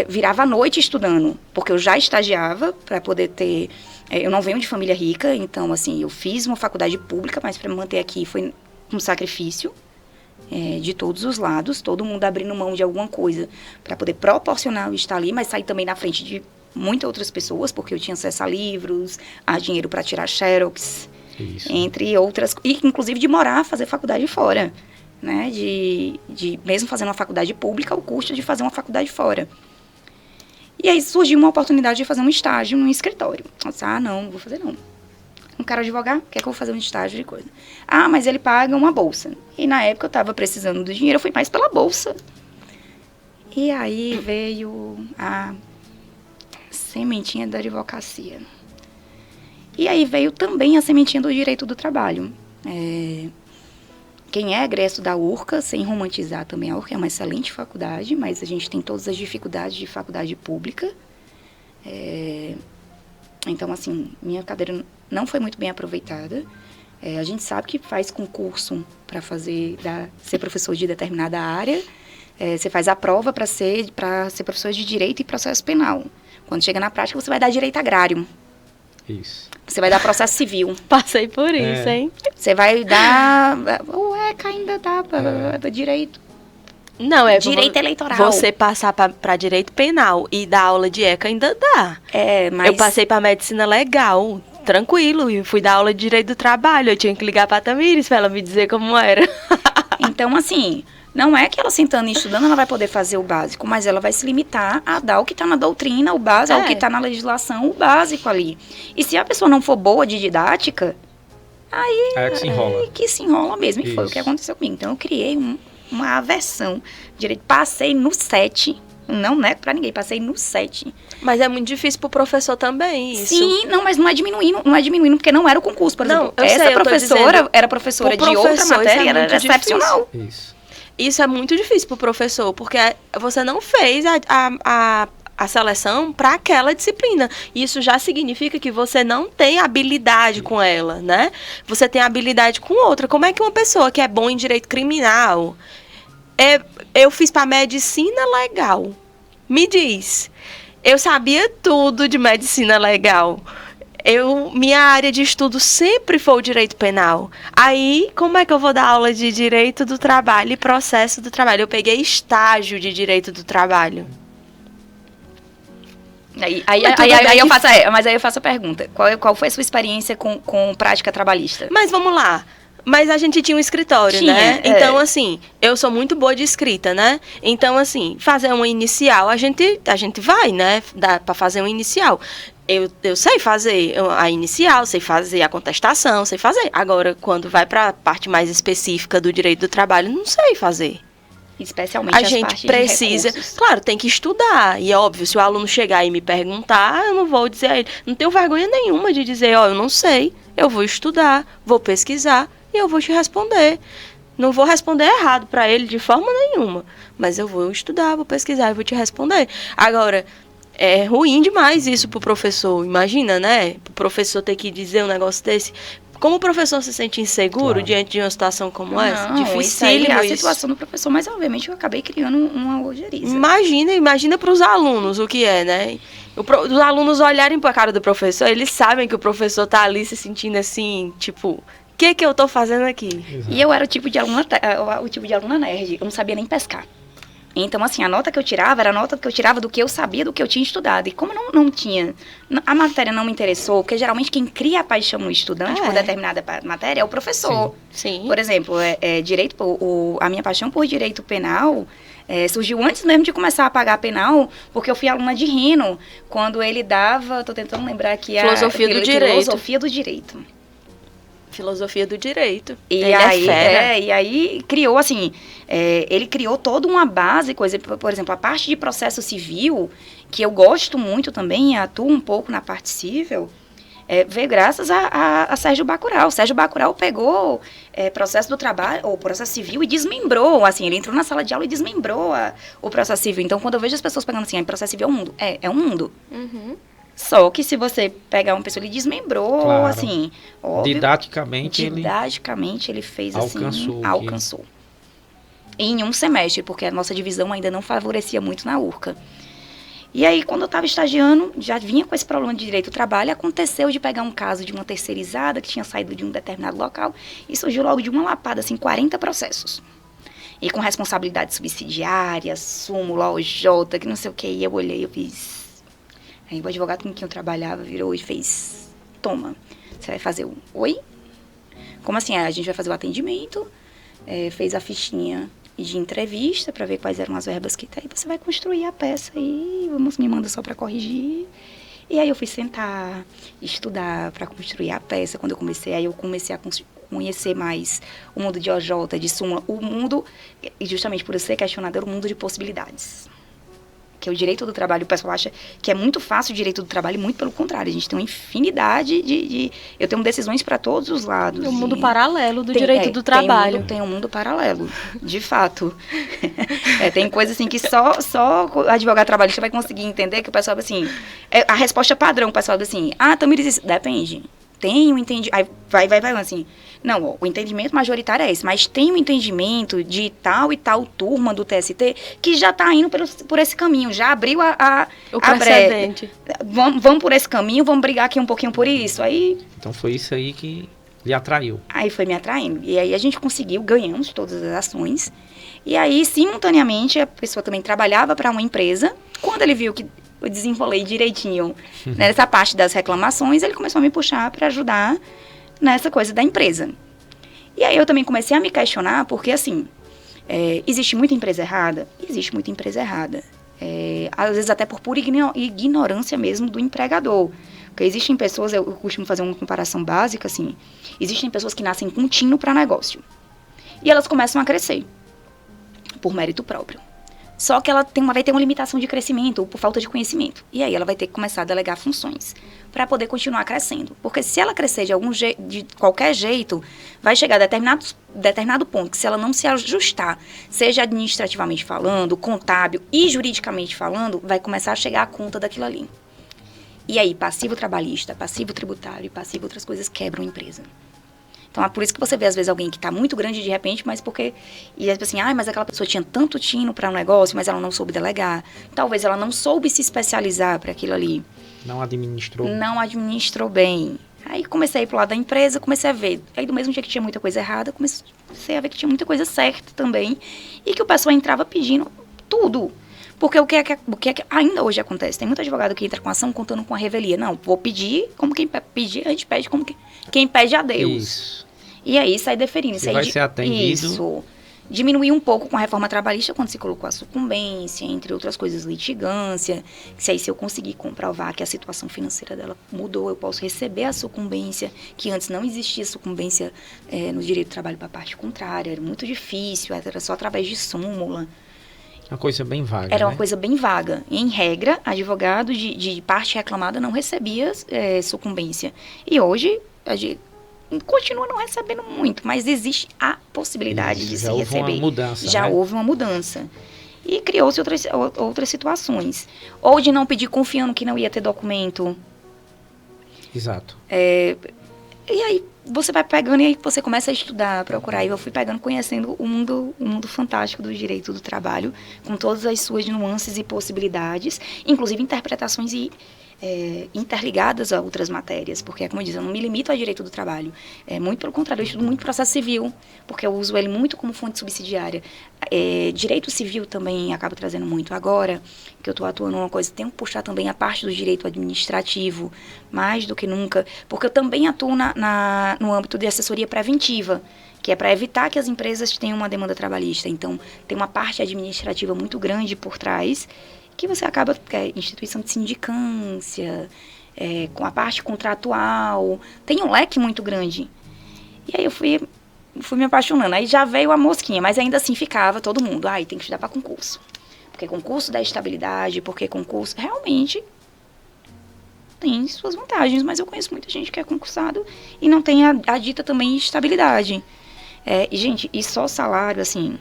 virava à noite estudando, porque eu já estagiava para poder ter... eu não venho de família rica, então, assim, eu fiz uma faculdade pública, mas para me manter aqui foi um sacrifício de todos os lados, todo mundo abrindo mão de alguma coisa para poder proporcionar o estar ali, mas sair também na frente de muitas outras pessoas, porque eu tinha acesso a livros, a dinheiro para tirar xerox, entre outras, e inclusive de morar, fazer faculdade fora, né, de mesmo fazendo uma faculdade pública, o custo de fazer uma faculdade fora. E aí surgiu uma oportunidade de fazer um estágio num escritório. Eu disse, não vou fazer não. Não quero advogar, quer que eu vou fazer um estágio de coisa. Mas ele paga uma bolsa. E na época eu estava precisando do dinheiro, eu fui mais pela bolsa. E aí veio a sementinha da advocacia. E aí veio também a sementinha do direito do trabalho. Quem é egresso da URCA, sem romantizar também, a URCA é uma excelente faculdade, mas a gente tem todas as dificuldades de faculdade pública. Então, assim, minha cadeira não foi muito bem aproveitada. A gente sabe que faz concurso para ser professor de determinada área. Você faz a prova para ser professor de direito e processo penal. Quando chega na prática, você vai dar direito agrário. Isso. Você vai dar processo civil. Passei por isso, hein? Você vai dar... O ECA ainda dá para direito. Não, direito eleitoral. Você passar para direito penal e dar aula de ECA ainda dá. Mas... Eu passei para medicina legal, tranquilo, e fui dar aula de direito do trabalho. Eu tinha que ligar para a Tamires para ela me dizer como era. Então, assim, não é que ela sentando e estudando ela vai poder fazer o básico, mas ela vai se limitar a dar o que está na doutrina, o básico, o que está na legislação, o básico ali. E se a pessoa não for boa de didática, aí que se enrola. Que se enrola mesmo. E foi o que aconteceu comigo. Então, eu criei uma aversão. Passei no 7. Não nego pra ninguém, passei no 7. Mas é muito difícil pro professor também, isso. Sim, não, mas não é diminuindo, porque não era o concurso, por exemplo. Essa professora era professora de outra matéria, era excepcional. Isso é muito difícil pro professor, porque você não fez a seleção para aquela disciplina. Isso já significa que você não tem habilidade com ela, né? Você tem habilidade com outra. Como é que uma pessoa que é bom em direito criminal... Eu fiz para medicina legal. Me diz. Eu sabia tudo de medicina legal. Minha área de estudo sempre foi o direito penal. Aí, como é que eu vou dar aula de direito do trabalho e processo do trabalho? Eu peguei estágio de direito do trabalho. Mas aí eu faço a pergunta. Qual foi a sua experiência com prática trabalhista? Mas vamos lá. Mas a gente tinha um escritório, né? Então, assim, eu sou muito boa de escrita, né? Então, assim, fazer uma inicial, a gente vai, né? Dá pra fazer uma inicial. Eu sei fazer a inicial, sei fazer a contestação, sei fazer. Agora, quando vai pra parte mais específica do direito do trabalho, não sei fazer. Especialmente a gente precisa, claro, tem que estudar. E é óbvio, se o aluno chegar e me perguntar, eu não vou dizer a ele. Não tenho vergonha nenhuma de dizer, eu não sei. Eu vou estudar, vou pesquisar. E eu vou te responder. Não vou responder errado para ele de forma nenhuma. Mas eu vou estudar, vou pesquisar e vou te responder. Agora, é ruim demais isso pro professor. Imagina, né? O professor ter que dizer um negócio desse. Como o professor se sente inseguro diante de uma situação como essa? Dificílimo isso. A situação do professor, mas obviamente eu acabei criando uma ojeriza. Imagina para os alunos o que é, né? Os alunos olharem para a cara do professor, eles sabem que o professor tá ali se sentindo assim, tipo... O que eu tô fazendo aqui? Exato. E eu era o tipo de aluna nerd. Eu não sabia nem pescar. Então, assim, a nota que eu tirava era a nota que eu tirava do que eu sabia, do que eu tinha estudado. E como não tinha, a matéria não me interessou, porque geralmente quem cria a paixão no estudante por determinada matéria é o professor. Sim. Por exemplo, direito, a minha paixão por direito penal surgiu antes mesmo de começar a pagar penal, porque eu fui aluna de Rino, quando ele dava, tô tentando lembrar aqui, Filosofia do Direito. Filosofia do Direito. Filosofia do Direito. E ele aí, é fera. e aí criou, assim, ele criou toda uma base, por exemplo, a parte de processo civil, que eu gosto muito também, atuo um pouco na parte civil, veio graças a Sérgio Bacurau. Sérgio Bacurau pegou processo do trabalho, ou processo civil, e desmembrou, assim, ele entrou na sala de aula e desmembrou o processo civil. Então, quando eu vejo as pessoas pegando assim, processo civil é um mundo, é um mundo. Uhum. Só que se você pegar uma pessoa, ele desmembrou, Claro. assim, óbvio, Didaticamente ele fez alcançou assim, alcançou. E em um semestre, porque a nossa divisão ainda não favorecia muito na URCA. E aí, quando eu estava estagiando, já vinha com esse problema de direito do trabalho, aconteceu de pegar um caso de uma terceirizada que tinha saído de um determinado local e surgiu logo de uma lapada, assim, 40 processos. E com responsabilidade subsidiária, súmula, OJ, que não sei o que, e eu olhei, eu fiz... Aí o advogado com quem eu trabalhava virou e fez, toma, você vai fazer o oi? Como assim? A gente vai fazer o atendimento, fez a fichinha de entrevista para ver quais eram as verbas que tem, você vai construir a peça e me manda só para corrigir. E aí eu fui sentar, estudar para construir a peça. Quando eu comecei a conhecer mais o mundo de OJ, de súmula, o mundo, e justamente por eu ser questionadora, o mundo de possibilidades. Que é o direito do trabalho, o pessoal acha que é muito fácil o direito do trabalho, e muito pelo contrário, a gente tem uma infinidade eu tenho decisões para todos os lados. É um mundo paralelo do direito do trabalho. Tem um mundo paralelo, de fato. Tem coisas assim que só advogado trabalhista vai conseguir entender, que o pessoal, assim, a resposta padrão, o pessoal assim, Tamires, depende. Tem um entendimento, aí vai, assim, não, o entendimento majoritário é esse, mas tem um entendimento de tal e tal turma do TST que já está indo por esse caminho, já abriu o precedente. Vamos por esse caminho, vamos brigar aqui um pouquinho por isso, aí... Então foi isso aí que lhe atraiu. Aí foi me atraindo, e aí a gente conseguiu, ganhamos todas as ações, e aí, simultaneamente, a pessoa também trabalhava para uma empresa, quando ele viu que eu desenrolei direitinho nessa parte das reclamações, ele começou a me puxar para ajudar nessa coisa da empresa. E aí eu também comecei a me questionar, porque assim, existe muita empresa errada? Existe muita empresa errada. Às vezes até por pura ignorância mesmo do empregador. Porque existem pessoas, eu costumo fazer uma comparação básica, assim, existem pessoas que nascem com tino para negócio. E elas começam a crescer, por mérito próprio. Só que ela vai ter uma limitação de crescimento, ou por falta de conhecimento. E aí ela vai ter que começar a delegar funções para poder continuar crescendo. Porque se ela crescer de qualquer jeito, vai chegar a determinado ponto que, se ela não se ajustar, seja administrativamente falando, contábil e juridicamente falando, vai começar a chegar a conta daquilo ali. E aí, passivo trabalhista, passivo tributário e passivo outras coisas quebram a empresa. Então, é por isso que você vê, às vezes, alguém que está muito grande de repente, mas porque... E é assim, mas aquela pessoa tinha tanto tino para um negócio, mas ela não soube delegar. Talvez ela não soube se especializar para aquilo ali. Não administrou. Não administrou bem. Aí comecei a ir pro lado da empresa, comecei a ver. Aí, do mesmo dia que tinha muita coisa errada, comecei a ver que tinha muita coisa certa também. E que o pessoal entrava pedindo tudo. Porque o que é que ainda hoje acontece? Tem muito advogado que entra com ação contando com a revelia. Não, vou pedir como quem pedir, a gente pede como quem pede a Deus. Isso. E aí sai deferindo. Se vai ser atendido. Isso. Diminuiu um pouco com a reforma trabalhista quando se colocou a sucumbência, entre outras coisas, litigância. Se eu conseguir comprovar que a situação financeira dela mudou, eu posso receber a sucumbência, que antes não existia sucumbência no direito do trabalho para a parte contrária. Era muito difícil, era só através de súmula. Uma coisa bem vaga, Era uma coisa bem vaga. Em regra, advogado de parte reclamada não recebia sucumbência. E hoje, a gente continua não recebendo muito, mas existe a possibilidade de se receber. Já houve uma mudança, Já houve uma mudança. E criou-se outras situações. Ou de não pedir confiando que não ia ter documento. Exato. E aí você vai pegando e aí você começa a estudar, a procurar. E eu fui pegando, conhecendo o mundo fantástico do direito do trabalho, com todas as suas nuances e possibilidades, inclusive interpretações e interligadas a outras matérias, porque, como eu disse, eu não me limito ao direito do trabalho. Muito pelo contrário, eu estudo muito processo civil, porque eu uso ele muito como fonte subsidiária. Direito civil também acaba trazendo muito. Agora que eu estou atuando numa coisa, tenho que puxar também a parte do direito administrativo, mais do que nunca, porque eu também atuo no âmbito de assessoria preventiva, que é para evitar que as empresas tenham uma demanda trabalhista. Então, tem uma parte administrativa muito grande por trás, que você acaba, instituição de sindicância, com a parte contratual, tem um leque muito grande. E aí eu fui me apaixonando, aí já veio a mosquinha, mas ainda assim ficava todo mundo, tem que estudar para concurso, porque concurso dá estabilidade, porque concurso realmente tem suas vantagens, mas eu conheço muita gente que é concursado e não tem a dita também estabilidade. E, gente, e só salário, assim,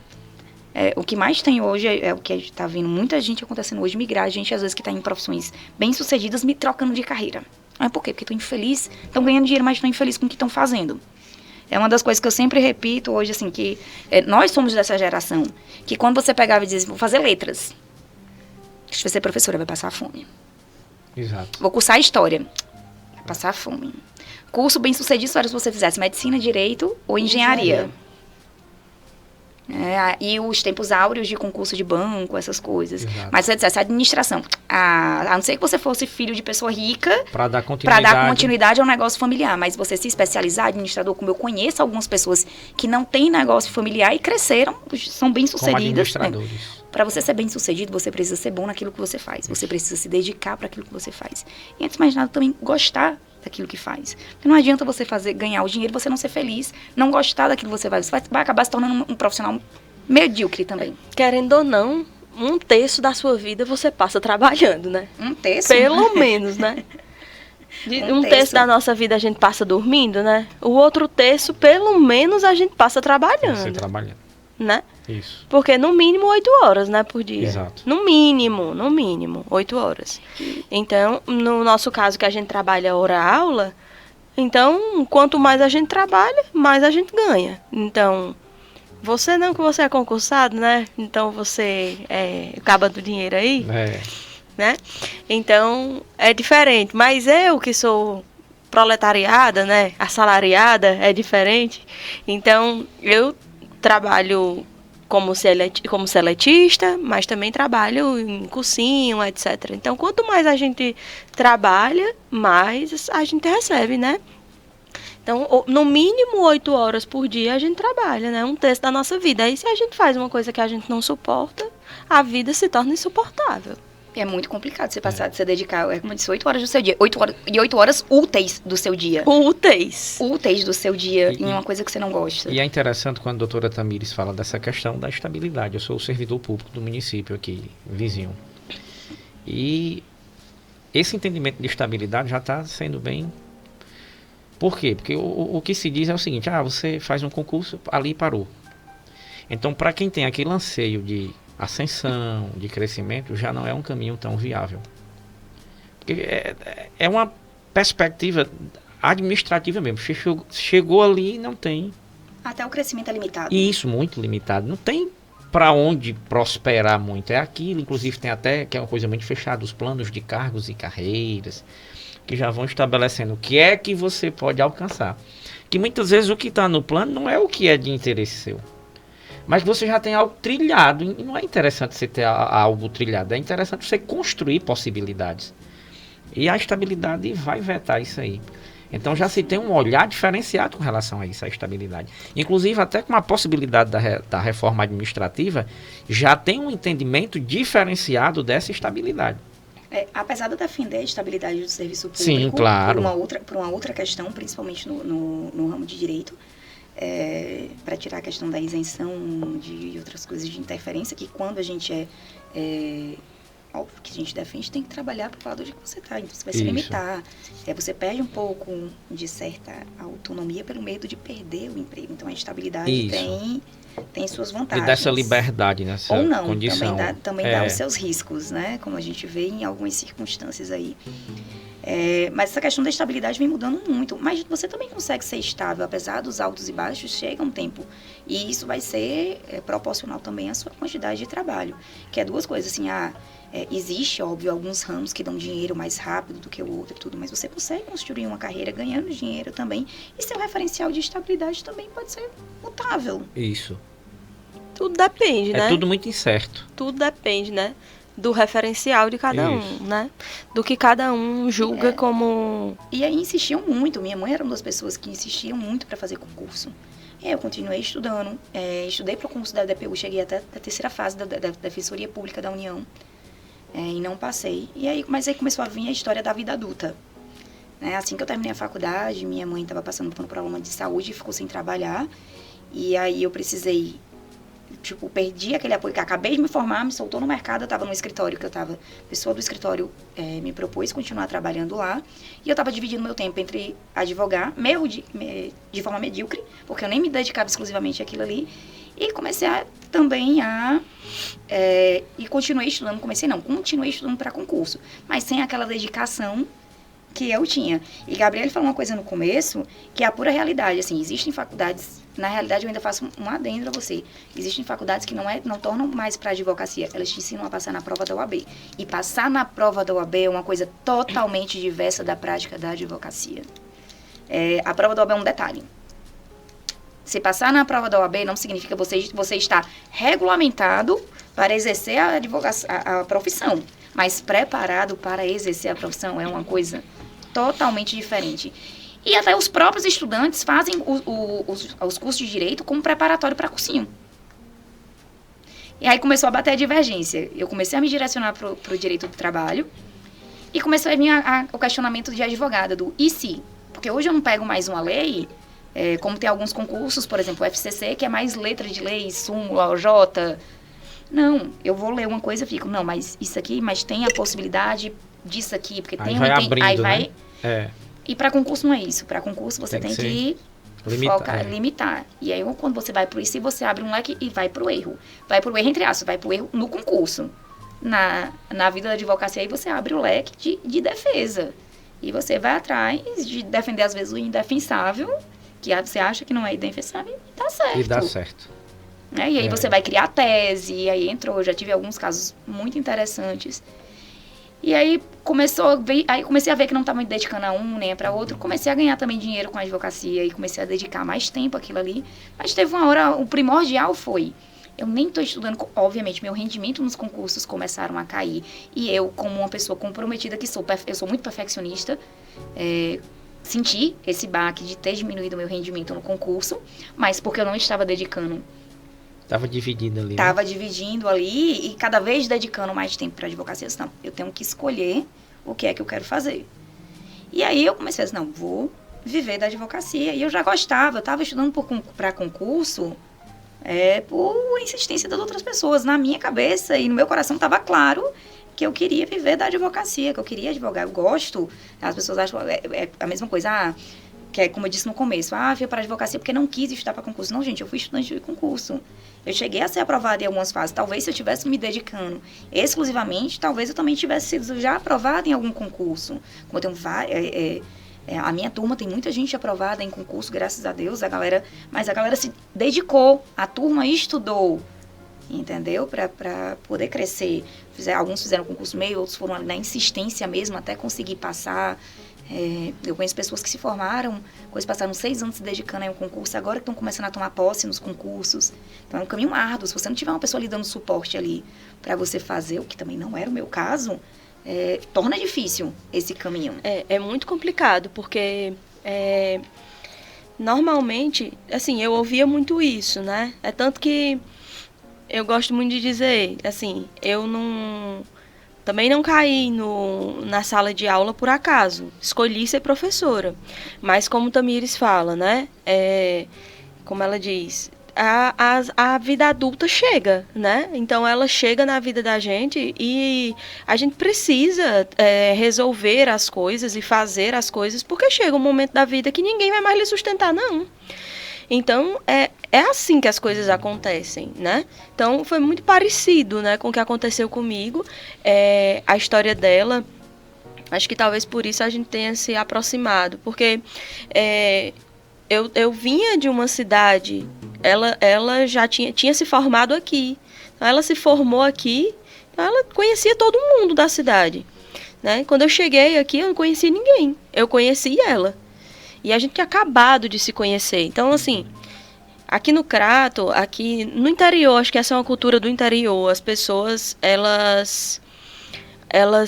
o que mais tem hoje é o que a gente tá vendo muita gente acontecendo hoje, migrar, gente às vezes que tá em profissões bem-sucedidas, me trocando de carreira. Por quê? Porque tô infeliz, estão ganhando dinheiro, mas estão infelizes com o que estão fazendo. É uma das coisas que eu sempre repito hoje, assim, que nós somos dessa geração, que quando você pegava e dizia, vou fazer letras, se você ser professora, vai passar fome. Exato. Vou cursar história, vai passar fome. Curso bem-sucedido se você fizesse medicina, direito ou engenharia. E os tempos áureos de concurso de banco, essas coisas. Exato. Mas se você dissesse administração, a não ser que você fosse filho de pessoa rica, para dar continuidade ao negócio familiar, mas você se especializar, administrador, como eu conheço algumas pessoas que não têm negócio familiar e cresceram, são bem-sucedidas. Para você ser bem-sucedido, você precisa ser bom naquilo que você faz. Você precisa se dedicar para aquilo que você faz. E antes de mais nada, também gostar daquilo que faz. Porque não adianta você ganhar o dinheiro e você não ser feliz, não gostar daquilo que você faz. Você vai acabar se tornando um profissional medíocre também. Querendo ou não, 1/3 da sua vida você passa trabalhando, né? 1/3? Pelo menos, né? Um terço da nossa vida a gente passa dormindo, né? O outro terço, pelo menos, a gente passa trabalhando. Você trabalhando. Né? Isso. Porque no mínimo 8 horas, né, por dia. Exato. No mínimo 8 horas. Então, no nosso caso que a gente trabalha hora-aula, então, quanto mais a gente trabalha, mais a gente ganha. Então, você não, que você é concursado, né? Então, você acaba do dinheiro aí, né? Então, é diferente. Mas eu que sou proletariada, né, assalariada, é diferente. Então, eu trabalho como seletista, mas também trabalho em cursinho, etc. Então, quanto mais a gente trabalha, mais a gente recebe, né? Então, no mínimo 8 horas por dia a gente trabalha, né? 1/3 da nossa vida. Aí, se a gente faz uma coisa que a gente não suporta, a vida se torna insuportável. É muito complicado você passar de se dedicar, como eu disse, 8 horas do seu dia. 8 horas úteis do seu dia. Úteis do seu dia em uma coisa que você não gosta. E é interessante quando a doutora Tamires fala dessa questão da estabilidade. Eu sou o servidor público do município aqui, vizinho. E esse entendimento de estabilidade já está sendo bem... Por quê? Porque o que se diz é o seguinte, você faz um concurso, ali parou. Então, para quem tem aquele anseio de ascensão, de crescimento, já não é um caminho tão viável. Porque é uma perspectiva administrativa mesmo. Chegou ali e não tem... Até o crescimento é limitado. Isso, muito limitado. Não tem para onde prosperar muito. É aquilo, inclusive tem até, que é uma coisa muito fechada, os planos de cargos e carreiras, que já vão estabelecendo o que é que você pode alcançar. Que muitas vezes o que está no plano não é o que é de interesse seu. Mas você já tem algo trilhado, e não é interessante você ter algo trilhado, é interessante você construir possibilidades. E a estabilidade vai vetar isso aí. Então já se tem um olhar diferenciado com relação a isso, a estabilidade. Inclusive até com a possibilidade da reforma administrativa, já tem um entendimento diferenciado dessa estabilidade. Apesar de eu defender a estabilidade do serviço público, sim, claro, por uma outra questão, principalmente no ramo de direito, para tirar a questão da isenção de outras coisas de interferência, que quando a gente óbvio que a gente defende, tem que trabalhar para o lado de que você está, então você vai se limitar. Você perde um pouco de certa autonomia pelo medo de perder o emprego. Então a estabilidade tem suas vantagens. E dessa liberdade nessa ou não, condição. Também dá os seus riscos, né? Como a gente vê em algumas circunstâncias aí. Mas essa questão da estabilidade vem mudando muito. Mas você também consegue ser estável, apesar dos altos e baixos, chega um tempo. E isso vai ser proporcional também à sua quantidade de trabalho. Que é duas coisas, assim, existe, óbvio, alguns ramos que dão dinheiro mais rápido do que o outro e tudo, mas você consegue construir uma carreira ganhando dinheiro também. E seu referencial de estabilidade também pode ser mutável. Isso. Tudo depende, né? É tudo muito incerto. Tudo depende, né? Do referencial de cada um, né? Do que cada um julga como... E aí insistiam muito. Minha mãe era uma das pessoas que insistiam muito para fazer concurso. Eu continuei estudando. Estudei para o concurso da DPU. Cheguei até a terceira fase da Defensoria Pública da União. E não passei. Mas aí começou a vir a história da vida adulta. Assim que eu terminei a faculdade, minha mãe estava passando por um problema de saúde e ficou sem trabalhar. E aí eu precisei... perdi aquele apoio que acabei de me formar, me soltou no mercado, eu estava no escritório a pessoa do escritório me propôs continuar trabalhando lá, e eu estava dividindo meu tempo entre advogar, de forma medíocre, porque eu nem me dedicava exclusivamente àquilo ali, e comecei e continuei estudando, continuei estudando para concurso, mas sem aquela dedicação que eu tinha. E Gabriel falou uma coisa no começo, que é a pura realidade, assim, existem faculdades, na realidade eu ainda faço um adendo a você, existem faculdades que não tornam mais para advocacia, elas te ensinam a passar na prova da OAB. E passar na prova da OAB é uma coisa totalmente diversa da prática da advocacia. A prova da OAB é um detalhe. Se passar na prova da OAB não significa que você está regulamentado para exercer a profissão, mas preparado para exercer a profissão é uma coisa totalmente diferente. E até os próprios estudantes fazem os cursos de direito como preparatório para cursinho. E aí começou a bater a divergência. Eu comecei a me direcionar para o direito do trabalho e comecei a vir o questionamento de advogada, do e se? Porque hoje eu não pego mais uma lei, como tem alguns concursos, por exemplo, o FCC, que é mais letra de lei, súmula, OJ. Não, eu vou ler uma coisa e fico, não, mas isso aqui, mas tem a possibilidade disso aqui, porque aí vai abrindo, aí vai... né? E para concurso não é isso. Para concurso você tem que limitar. E aí quando você vai para isso, você abre um leque e vai para o erro. Vai para o erro entre aspas, vai para o erro no concurso. Na vida da advocacia, aí você abre o leque de defesa. E você vai atrás de defender, às vezes, o indefensável, que você acha que não é indefensável, e dá certo. E dá certo. E aí você vai criar tese, e aí já tive alguns casos muito interessantes. E aí comecei a ver que não estava me dedicando a um nem para outro, comecei a ganhar também dinheiro com a advocacia e comecei a dedicar mais tempo àquilo ali. Mas teve uma hora, o primordial foi, eu nem estou estudando, obviamente meu rendimento nos concursos começaram a cair. E eu, como uma pessoa comprometida que eu sou muito perfeccionista, senti esse baque de ter diminuído o meu rendimento no concurso, mas porque eu não estava dedicando. Estava dividindo ali. Estava dividindo ali e cada vez dedicando mais tempo para a advocacia. Não, eu tenho que escolher o que é que eu quero fazer. E aí eu comecei a dizer, não, vou viver da advocacia. E eu já gostava, eu estava estudando para concurso por insistência das outras pessoas. Na minha cabeça e no meu coração estava claro que eu queria viver da advocacia, que eu queria advogar. Eu gosto, as pessoas acham a mesma coisa, que é como eu disse no começo, fui para a advocacia porque não quis estudar para concurso. Não, gente, eu fui estudante de concurso. Eu cheguei a ser aprovada em algumas fases. Talvez se eu estivesse me dedicando exclusivamente, talvez eu também tivesse sido já aprovada em algum concurso. Como eu tenho a minha turma tem muita gente aprovada em concurso, graças a Deus, mas a galera se dedicou, a turma estudou, entendeu? Para poder crescer. Alguns fizeram concurso meio, outros foram na insistência mesmo, até conseguir passar. Eu conheço pessoas que se formaram, passaram 6 anos se dedicando a um concurso, agora que estão começando a tomar posse nos concursos. Então é um caminho árduo. Se você não tiver uma pessoa lhe dando suporte ali para você fazer, o que também não era o meu caso, torna difícil esse caminho. É muito complicado, porque normalmente, assim, eu ouvia muito isso, né? É tanto que eu gosto muito de dizer, assim, também não caí na sala de aula por acaso. Escolhi ser professora. Mas como Tamires fala, né? Como ela diz, a vida adulta chega, né? Então ela chega na vida da gente e a gente precisa resolver as coisas e fazer as coisas, porque chega um momento da vida que ninguém vai mais lhe sustentar, não. Então, é assim que as coisas acontecem, né? Então, foi muito parecido, né, com o que aconteceu comigo. A história dela Acho que talvez por isso a gente tenha se aproximado, porque eu vinha de uma cidade, ela já tinha se formado aqui, então ela se formou aqui, então ela conhecia todo mundo da cidade, né? Quando eu cheguei aqui, eu não conhecia ninguém, eu conheci ela, e a gente tinha acabado de se conhecer, então assim, aqui no Crato, aqui no interior, acho que essa é uma cultura do interior, as pessoas, elas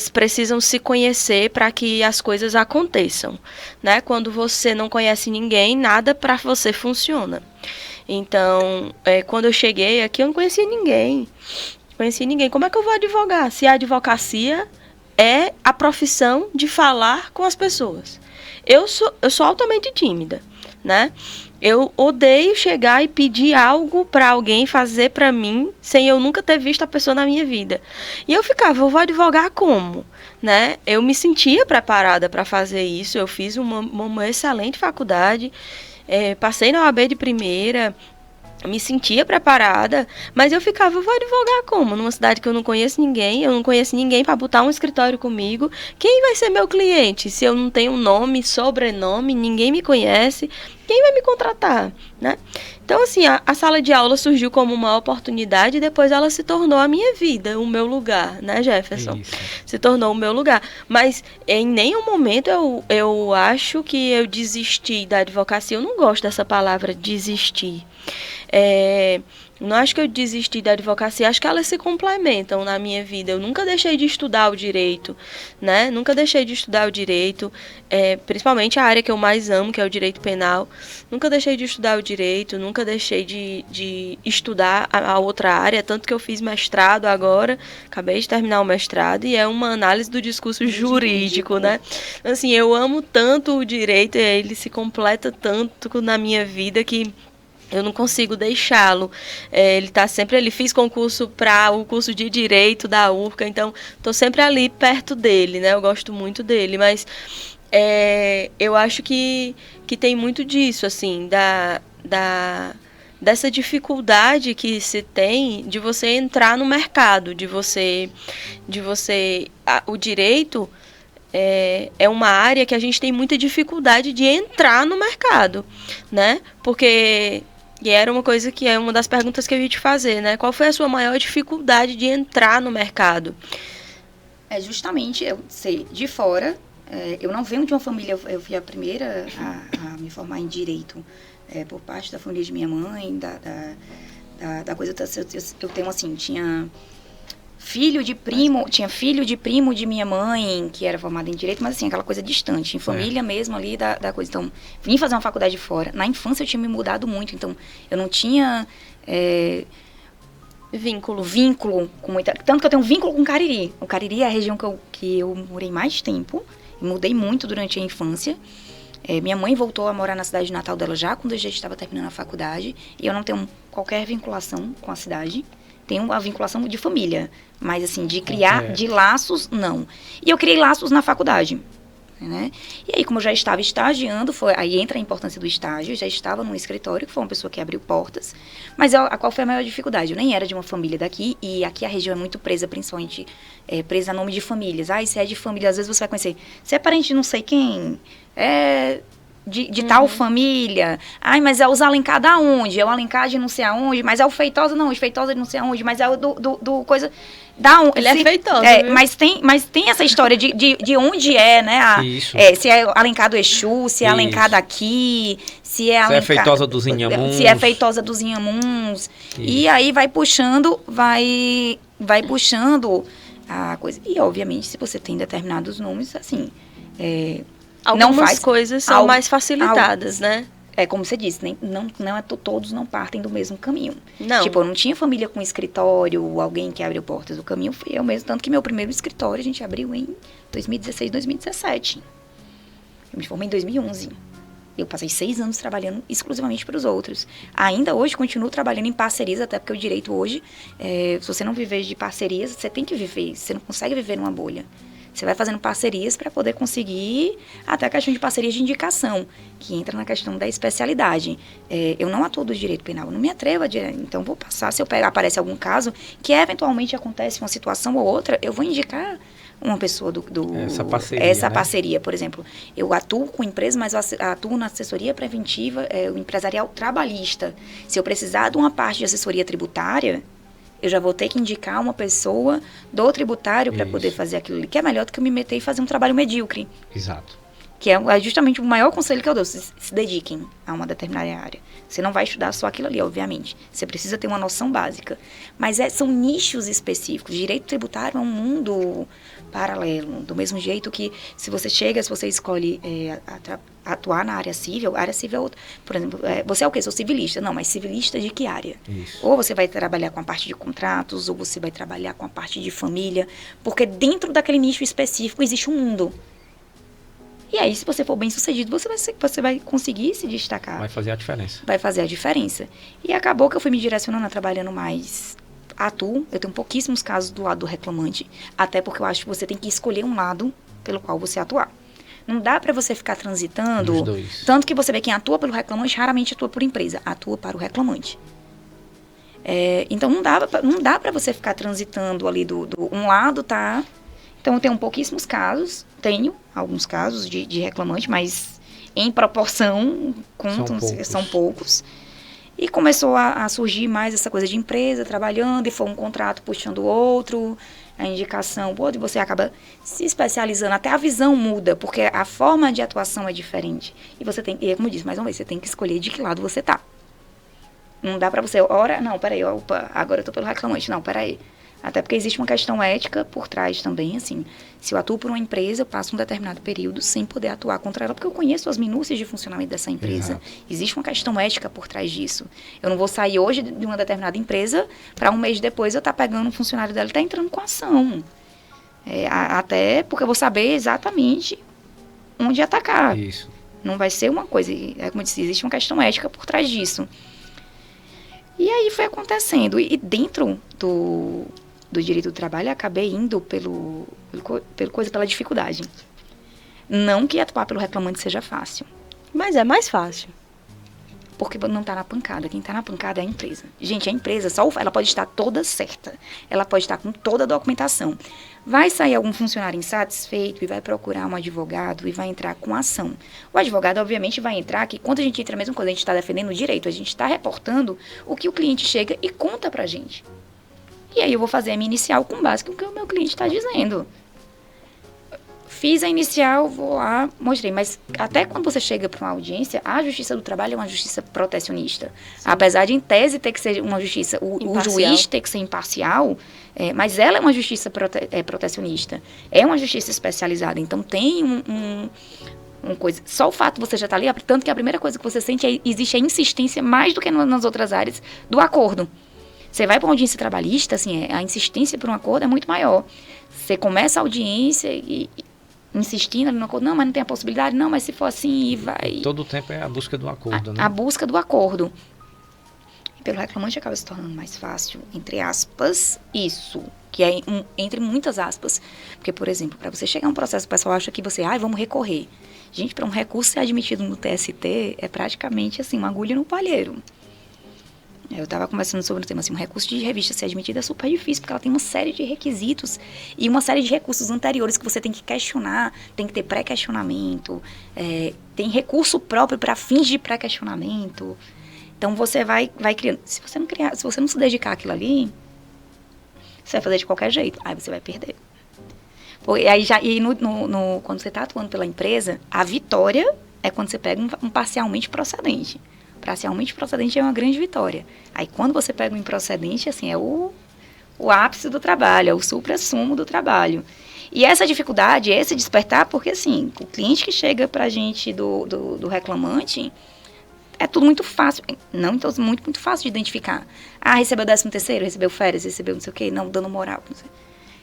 precisam se conhecer para que as coisas aconteçam, né? Quando você não conhece ninguém, nada para você funciona. Então, quando eu cheguei aqui, eu não conhecia ninguém. Como é que eu vou advogar? Se a advocacia é a profissão de falar com as pessoas. Eu sou altamente tímida, né? Eu odeio chegar e pedir algo para alguém fazer para mim sem eu nunca ter visto a pessoa na minha vida. E eu ficava, eu vou advogar como? Né? Eu me sentia preparada para fazer isso, eu fiz uma excelente faculdade, passei na OAB de primeira, me sentia preparada, mas eu ficava, eu vou advogar como? Numa cidade que eu não conheço ninguém para botar um escritório comigo. Quem vai ser meu cliente? Se eu não tenho nome, sobrenome, ninguém me conhece, quem vai me contratar, né? Então, assim, a sala de aula surgiu como uma oportunidade e depois ela se tornou a minha vida, o meu lugar, né, Jefferson? Isso. Se tornou o meu lugar. Mas em nenhum momento eu acho que eu desisti da advocacia. Eu não gosto dessa palavra desistir. Não acho que eu desisti da advocacia, acho que elas se complementam na minha vida. Eu nunca deixei de estudar o direito, né? Nunca deixei de estudar o direito, principalmente a área que eu mais amo, que é o direito penal. Nunca deixei de estudar o direito, nunca deixei de estudar a outra área, tanto que eu fiz mestrado agora, acabei de terminar o mestrado, e é uma análise do discurso jurídico, né? Assim, eu amo tanto o direito, ele se completa tanto na minha vida que eu não consigo deixá-lo. Ele está sempre ali. Fiz concurso para o curso de Direito da URCA, então estou sempre ali perto dele, né? Eu gosto muito dele, mas eu acho que tem muito disso, assim, dessa dificuldade que se tem de você entrar no mercado, o direito é uma área que a gente tem muita dificuldade de entrar no mercado, né? Porque... E era uma coisa que é uma das perguntas que eu ia te fazer, né? Qual foi a sua maior dificuldade de entrar no mercado? Justamente eu ser de fora. Eu não venho de uma família, eu fui a primeira a me formar em Direito por parte da família de minha mãe, da coisa. Eu tenho assim, tinha filho de primo de minha mãe, que era formado em Direito, mas assim, aquela coisa distante, em família mesmo ali da coisa. Então, vim fazer uma faculdade fora. Na infância eu tinha me mudado muito, então eu não tinha vínculo com muita... Tanto que eu tenho um vínculo com Cariri. O Cariri é a região que eu morei mais tempo, mudei muito durante a infância. Minha mãe voltou a morar na cidade natal dela já quando eu já estava terminando a faculdade, e eu não tenho qualquer vinculação com a cidade. Tenho uma vinculação de família, mas assim, de criar de laços, não. E eu criei laços na faculdade, né? E aí, como eu já estava estagiando, aí entra a importância do estágio, eu já estava num escritório, que foi uma pessoa que abriu portas, mas qual foi a maior dificuldade? Eu nem era de uma família daqui, e aqui a região é muito presa, principalmente, presa a nome de famílias. Se é de família, às vezes você vai conhecer, você é parente de não sei quem, de tal família. Mas é os Alencar da onde? É o Alencar de não sei aonde, mas é o Feitosa, não, os Feitosa de não sei aonde, mas é o do coisa da onde. Ele é Feitosa, mas tem essa história de onde né? Isso. Se é Alencar do Exu, se é Alencar daqui, se é Alencar... Se é Feitosa dos Inhamuns. Se é Feitosa dos Inhamuns. E aí vai puxando a coisa. E, obviamente, se você tem determinados nomes, assim... Algumas coisas são mais facilitadas, né? Como você disse, todos não partem do mesmo caminho. Não. Tipo, eu não tinha família com escritório, alguém que abriu portas. O caminho fui eu mesmo, tanto que meu primeiro escritório a gente abriu em 2016, 2017. Eu me formei em 2011. Eu passei 6 anos trabalhando exclusivamente para os outros. Ainda hoje continuo trabalhando em parcerias, até porque o direito hoje, se você não viver de parcerias, você tem que viver, você não consegue viver numa bolha. Você vai fazendo parcerias para poder conseguir, até a questão de parcerias de indicação, que entra na questão da especialidade. Eu não atuo do direito penal, eu não me atrevo a dizer, então vou passar, se aparece algum caso que eventualmente acontece uma situação ou outra, eu vou indicar uma pessoa essa parceria, por exemplo. Eu atuo com empresa, mas eu atuo na assessoria preventiva, o empresarial trabalhista. Se eu precisar de uma parte de assessoria tributária, eu já vou ter que indicar uma pessoa do tributário para poder fazer aquilo ali, que é melhor do que eu me meter e fazer um trabalho medíocre. Exato. Que é justamente o maior conselho que eu dou. Se dediquem a uma determinada área. Você não vai estudar só aquilo ali, obviamente. Você precisa ter uma noção básica. Mas são nichos específicos. Direito tributário é um mundo paralelo. Do mesmo jeito que se você escolhe atuar na área civil é outra. Por exemplo, você é o quê? Sou civilista. Não, mas civilista de que área? Isso. Ou você vai trabalhar com a parte de contratos, ou você vai trabalhar com a parte de família. Porque dentro daquele nicho específico existe um mundo. E aí, se você for bem sucedido, você vai conseguir se destacar. Vai fazer a diferença. Vai fazer a diferença. E acabou que eu fui me direcionando, trabalhando mais. Eu tenho pouquíssimos casos do lado do reclamante. Até porque eu acho que você tem que escolher um lado pelo qual você atuar. Não dá pra você ficar transitando. Os dois. Tanto que você vê quem atua pelo reclamante, raramente atua por empresa. Atua para o reclamante. Então, não dá pra você ficar transitando ali um lado, tá? Então, eu tenho pouquíssimos casos. Tenho alguns casos de reclamante, mas em proporção, são poucos. E começou a surgir mais essa coisa de empresa, trabalhando, e foi um contrato puxando o outro, a indicação, e você acaba se especializando, até a visão muda, porque a forma de atuação é diferente. E você tem, como eu disse, mais uma vez, você tem que escolher de que lado você tá. Não dá pra você, agora eu tô pelo reclamante, não, peraí. Até porque existe uma questão ética por trás também, assim. Se eu atuo por uma empresa, eu passo um determinado período sem poder atuar contra ela, porque eu conheço as minúcias de funcionamento dessa empresa. Exato. Existe uma questão ética por trás disso. Eu não vou sair hoje de uma determinada empresa, para um mês depois eu estar pegando um funcionário dela e estar entrando com ação. Até porque eu vou saber exatamente onde atacar. Isso. Não vai ser uma coisa, como eu disse, existe uma questão ética por trás disso. E aí foi acontecendo. E dentro do direito do trabalho, acabei indo pela dificuldade. Não que atuar pelo reclamante seja fácil. Mas é mais fácil. Porque não está na pancada. Quem está na pancada é a empresa. Gente, a empresa, ela pode estar toda certa. Ela pode estar com toda a documentação. Vai sair algum funcionário insatisfeito e vai procurar um advogado e vai entrar com ação. O advogado, obviamente, vai entrar que quando a gente entra, a mesma coisa, a gente está defendendo o direito, a gente está reportando o que o cliente chega e conta pra gente. E aí eu vou fazer a minha inicial com base no que o meu cliente está dizendo. Fiz a inicial, vou lá, mostrei. Mas até quando você chega para uma audiência, a Justiça do Trabalho é uma justiça protecionista. Sim. Apesar de, em tese, ter que ser uma justiça, o juiz ter que ser imparcial, mas ela é uma justiça protecionista. É uma justiça especializada. Então, tem uma coisa. Só o fato de você já estar ali, tanto que a primeira coisa que você sente existe a insistência, mais do que nas outras áreas, do acordo. Você vai para uma audiência trabalhista, assim, a insistência por um acordo é muito maior. Você começa a audiência e insistindo ali no acordo, não, mas não tem a possibilidade, não, mas se for assim, vai... Todo o tempo é a busca do acordo, né? A busca do acordo. E pelo reclamante acaba se tornando mais fácil, entre aspas, isso, que é entre muitas aspas. Porque, por exemplo, para você chegar a um processo, o pessoal acha que você, vamos recorrer. Gente, para um recurso ser admitido no TST, é praticamente, assim, uma agulha no palheiro. Eu estava conversando sobre o tema, assim, um recurso de revista ser admitido é super difícil, porque ela tem uma série de requisitos e uma série de recursos anteriores que você tem que questionar, tem que ter pré-questionamento, tem recurso próprio para fins de pré-questionamento. Então, você vai criando. Se você não se dedicar àquilo ali, você vai fazer de qualquer jeito, aí você vai perder. Quando você está atuando pela empresa, a vitória é quando você pega um parcialmente procedente. Parcialmente procedente é uma grande vitória. Aí, quando você pega um improcedente, assim, é o ápice do trabalho, é o supra-sumo do trabalho. E essa dificuldade, esse despertar, porque, assim, o cliente que chega pra gente do reclamante, é tudo muito fácil. Não, então, muito fácil de identificar. Recebeu 13º, recebeu férias, recebeu não sei o quê, não, dando moral. Não sei.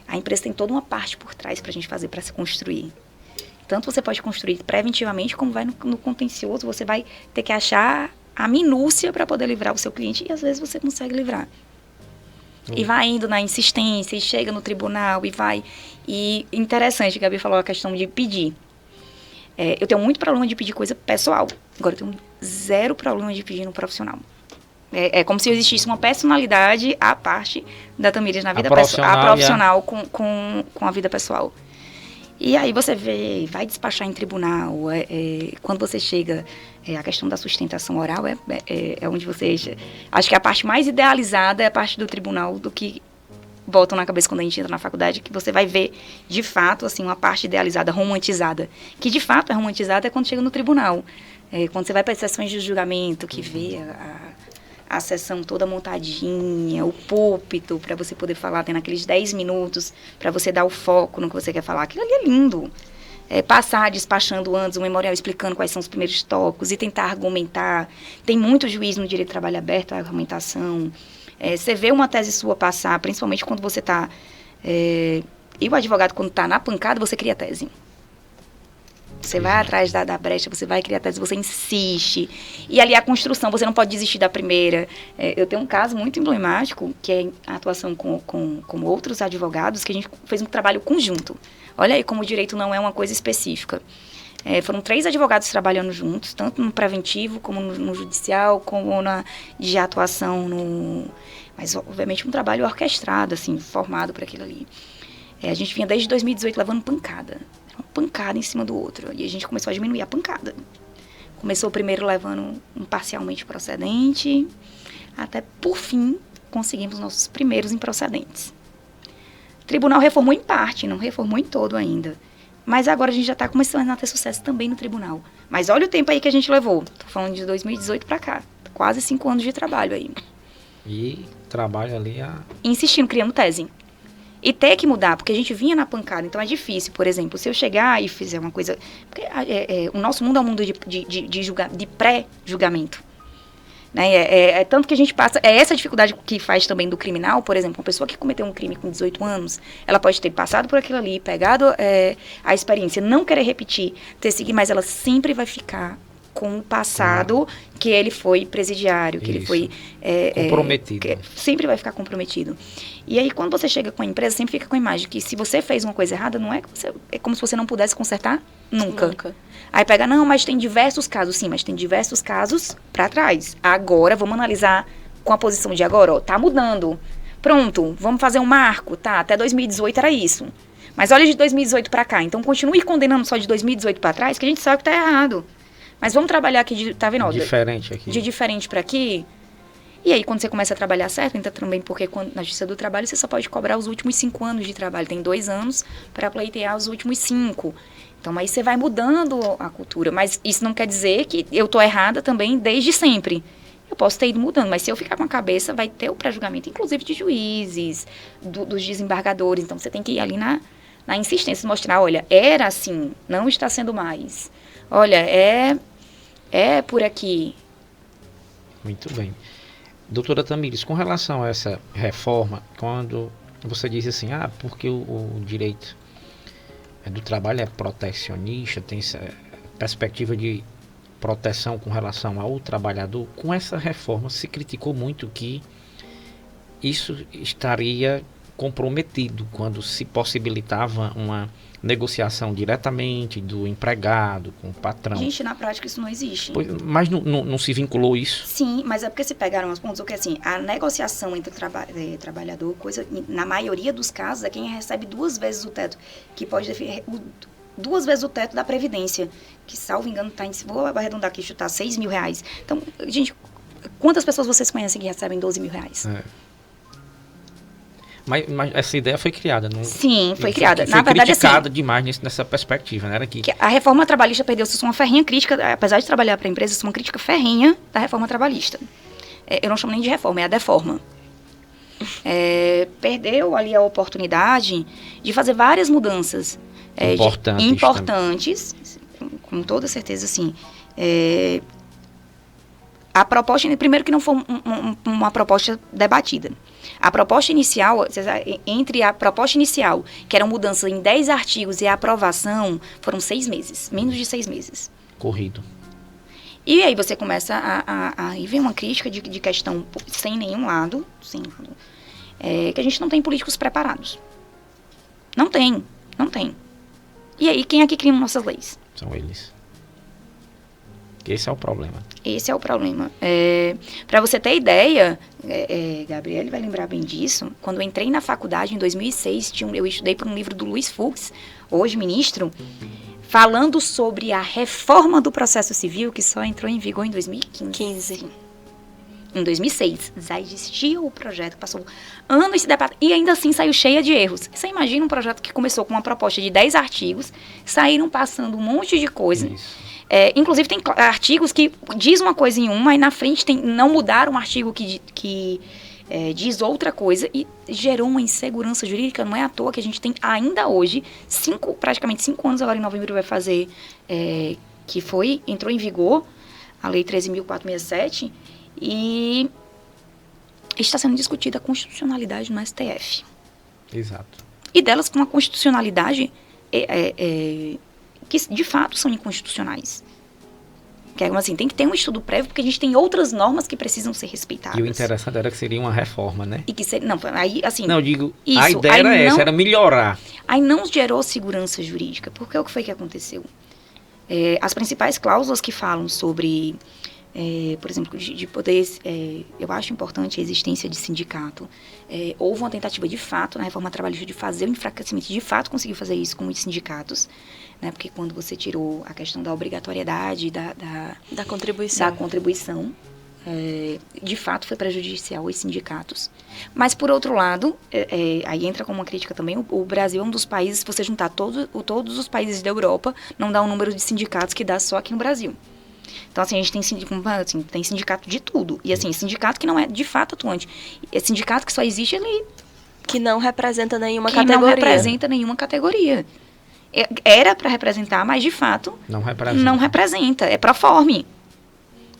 A empresa tem toda uma parte por trás pra gente fazer, pra se construir. Tanto você pode construir preventivamente, como vai no contencioso, você vai ter que achar a minúcia para poder livrar o seu cliente e às vezes você consegue livrar. E vai indo na insistência, e chega no tribunal, e vai... E interessante, a Gabi falou a questão de pedir. Eu tenho muito problema de pedir coisa pessoal. Agora, eu tenho zero problema de pedir no profissional. É como se existisse uma personalidade à parte da Tamires na vida pessoal. A profissional com a vida pessoal. E aí você vai despachar em tribunal. Quando você chega, a questão da sustentação oral é onde você... Acho que a parte mais idealizada é a parte do tribunal do que botam na cabeça quando a gente entra na faculdade, que você vai ver, de fato, assim, uma parte idealizada, romantizada. Que, de fato, é romantizada quando chega no tribunal. Quando você vai para as sessões de julgamento, que vê a sessão toda montadinha, o púlpito, para você poder falar, tendo aqueles 10 minutos, para você dar o foco no que você quer falar. Aquilo ali é lindo. Passar despachando antes um memorial explicando quais são os primeiros tópicos e tentar argumentar. Tem muito juiz no direito de trabalho aberto à argumentação. Você vê uma tese sua passar, principalmente quando você está... e o advogado, quando está na pancada, você cria tese. Você vai atrás da brecha, você vai criar tese, você insiste. E ali a construção, você não pode desistir da primeira. Eu tenho um caso muito emblemático, que é a atuação com outros advogados, que a gente fez um trabalho conjunto. Olha aí como o direito não é uma coisa específica. Foram 3 advogados trabalhando juntos, tanto no preventivo, como no judicial, como de atuação Mas, obviamente, um trabalho orquestrado, assim, formado para aquilo ali. A gente vinha desde 2018 levando pancada. Uma pancada em cima do outro. E a gente começou a diminuir a pancada. Começou primeiro levando um parcialmente procedente, até, por fim, conseguimos nossos primeiros improcedentes. O tribunal reformou em parte, não reformou em todo ainda. Mas agora a gente já está começando a ter sucesso também no tribunal. Mas olha o tempo aí que a gente levou. Estou falando de 2018 para cá. Quase 5 anos de trabalho aí. E trabalho ali insistindo, criando tese. E ter que mudar, porque a gente vinha na pancada. Então é difícil, por exemplo, se eu chegar e fizer uma coisa... Porque o nosso mundo é um mundo de pré-julgamento. Né? Tanto que a gente passa... É essa dificuldade que faz também do criminal, por exemplo. Uma pessoa que cometeu um crime com 18 anos, ela pode ter passado por aquilo ali, pegado a experiência, não querer repetir, ter seguido, mas ela sempre vai ficar com o passado que ele foi presidiário, que ele foi... comprometido. Sempre vai ficar comprometido. E aí, quando você chega com a empresa, sempre fica com a imagem que se você fez uma coisa errada, não é que é como se você não pudesse consertar nunca. Aí pega, não, mas tem diversos casos. Sim, mas tem diversos casos para trás. Agora, vamos analisar com a posição de agora, ó, tá mudando. Pronto, vamos fazer um marco, tá? Até 2018 era isso. Mas olha de 2018 para cá. Então, continue condenando só de 2018 para trás, que a gente sabe que tá errado. Mas vamos trabalhar aqui, tá vendo? Diferente aqui. De diferente para aqui. E aí, quando você começa a trabalhar certo, entra também porque na Justiça do Trabalho você só pode cobrar os últimos 5 anos de trabalho. Tem 2 anos para pleitear os últimos 5. Então, aí você vai mudando a cultura. Mas isso não quer dizer que eu tô errada também desde sempre. Eu posso ter ido mudando, mas se eu ficar com a cabeça, vai ter o pré-julgamento, inclusive de juízes, dos desembargadores. Então, você tem que ir ali na insistência, mostrar, olha, era assim, não está sendo mais. Olha, é por aqui. Muito bem. Doutora Tamires, com relação a essa reforma, quando você diz assim, porque o direito do trabalho é protecionista, tem essa perspectiva de proteção com relação ao trabalhador, com essa reforma se criticou muito que isso estaria comprometido quando se possibilitava uma negociação diretamente do empregado com o patrão. Gente, na prática isso não existe. Mas não se vinculou isso? Sim, mas é porque se pegaram os pontos, porque assim, a negociação entre o trabalhador, na maioria dos casos, é quem recebe 2 vezes o teto, que pode 2 vezes o teto da Previdência, que, salvo engano, vou arredondar aqui, chutar R$6 mil. Então, gente, quantas pessoas vocês conhecem que recebem R$12 mil? Mas essa ideia foi criada, não? Sim, foi criada. Na verdade, criticada demais nessa perspectiva, né? Era que a reforma trabalhista perdeu-se uma ferrenha crítica, apesar de trabalhar para a empresa, isso é uma crítica ferrenha da reforma trabalhista. Eu não chamo nem de reforma, é a deforma. Perdeu ali a oportunidade de fazer várias mudanças importantes, com toda certeza, assim. A proposta, primeiro que não foi uma proposta debatida. A proposta inicial, entre a proposta inicial, que era mudança em 10 artigos, e a aprovação, foram 6 meses, menos de 6 meses. Corrido. E aí você começa aí vem uma crítica de questão sem nenhum lado, que a gente não tem políticos preparados. Não tem. E aí, quem é que cria nossas leis? São eles. Esse é o problema. Esse é o problema. Para você ter ideia, Gabriele vai lembrar bem disso, quando eu entrei na faculdade em 2006, eu estudei por um livro do Luiz Fux, hoje ministro, falando sobre a reforma do processo civil, que só entrou em vigor em 2015. Em 2006, já existia o projeto, passou anos se debatendo, e ainda assim saiu cheia de erros. Você imagina um projeto que começou com uma proposta de 10 artigos, saíram passando um monte de coisa. Inclusive tem artigos que diz uma coisa em uma, e na frente não mudaram um artigo que diz outra coisa, e gerou uma insegurança jurídica. Não é à toa que a gente tem ainda hoje, praticamente 5 anos, agora em novembro vai fazer, que entrou em vigor a Lei 13.467, e está sendo discutida a constitucionalidade no STF. Exato. E delas com a constitucionalidade que de fato são inconstitucionais. Que é assim, tem que ter um estudo prévio, porque a gente tem outras normas que precisam ser respeitadas. E o interessante era que seria uma reforma, né? E que não, aí assim... Não, eu digo, isso, a ideia era essa, era melhorar. Aí não gerou segurança jurídica, porque o que foi que aconteceu? As principais cláusulas que falam sobre... por exemplo, de poder, eu acho importante a existência de sindicato. Houve uma tentativa de fato na reforma trabalhista de fazer o enfraquecimento, de fato conseguiu fazer isso com os sindicatos, né? Porque quando você tirou a questão da obrigatoriedade da contribuição, de fato foi prejudicial aos sindicatos. Mas, por outro lado, aí entra como uma crítica também, o Brasil é um dos países, se você juntar todos os países da Europa, não dá o número de sindicatos que dá só aqui no Brasil. Então, assim, a gente tem sindicato de tudo. E, assim, sindicato que não é de fato atuante. É sindicato que só existe ali. Que não representa nenhuma categoria. Que não representa nenhuma categoria. Era para representar, mas, de fato, não representa. É proforme.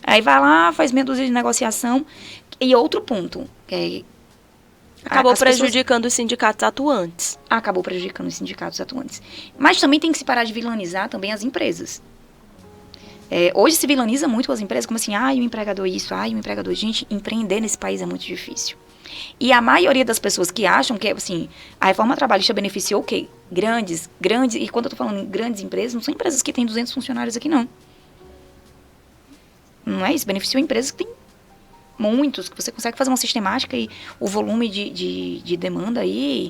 Aí vai lá, faz meia dúzia de negociação. E outro ponto. Acabou prejudicando os sindicatos atuantes. Acabou prejudicando os sindicatos atuantes. Mas também tem que se parar de vilanizar também as empresas. Hoje se vilaniza muito as empresas, como assim, o empregador isso, o empregador... Gente, empreender nesse país é muito difícil. E a maioria das pessoas que acham que, assim, a reforma trabalhista beneficiou o quê? Grandes, e quando eu tô falando em grandes empresas, não são empresas que têm 200 funcionários aqui, não. Não é isso, beneficiou empresas que têm muitos, que você consegue fazer uma sistemática e o volume de demanda aí...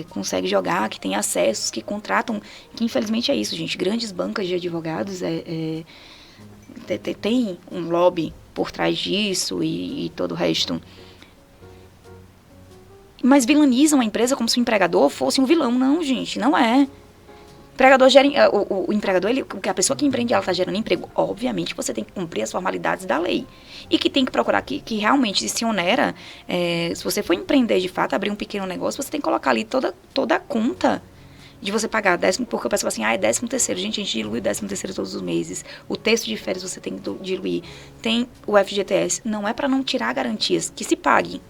consegue jogar, que tem acessos, que contratam, que infelizmente é isso, gente, grandes bancas de advogados tem um lobby por trás disso e todo o resto. Mas vilanizam a empresa como se o empregador fosse um vilão. Não, gente, não é. O empregador o empregador, a pessoa que empreende, ela está gerando emprego. Obviamente, você tem que cumprir as formalidades da lei. E que tem que procurar que realmente se onera. Se você for empreender de fato, abrir um pequeno negócio, você tem que colocar ali toda a conta de você pagar porque o pessoal fala assim, é 13º. Gente, a gente dilui o 13º todos os meses. O texto de férias você tem que diluir. Tem o FGTS. Não é para não tirar garantias, que se pague.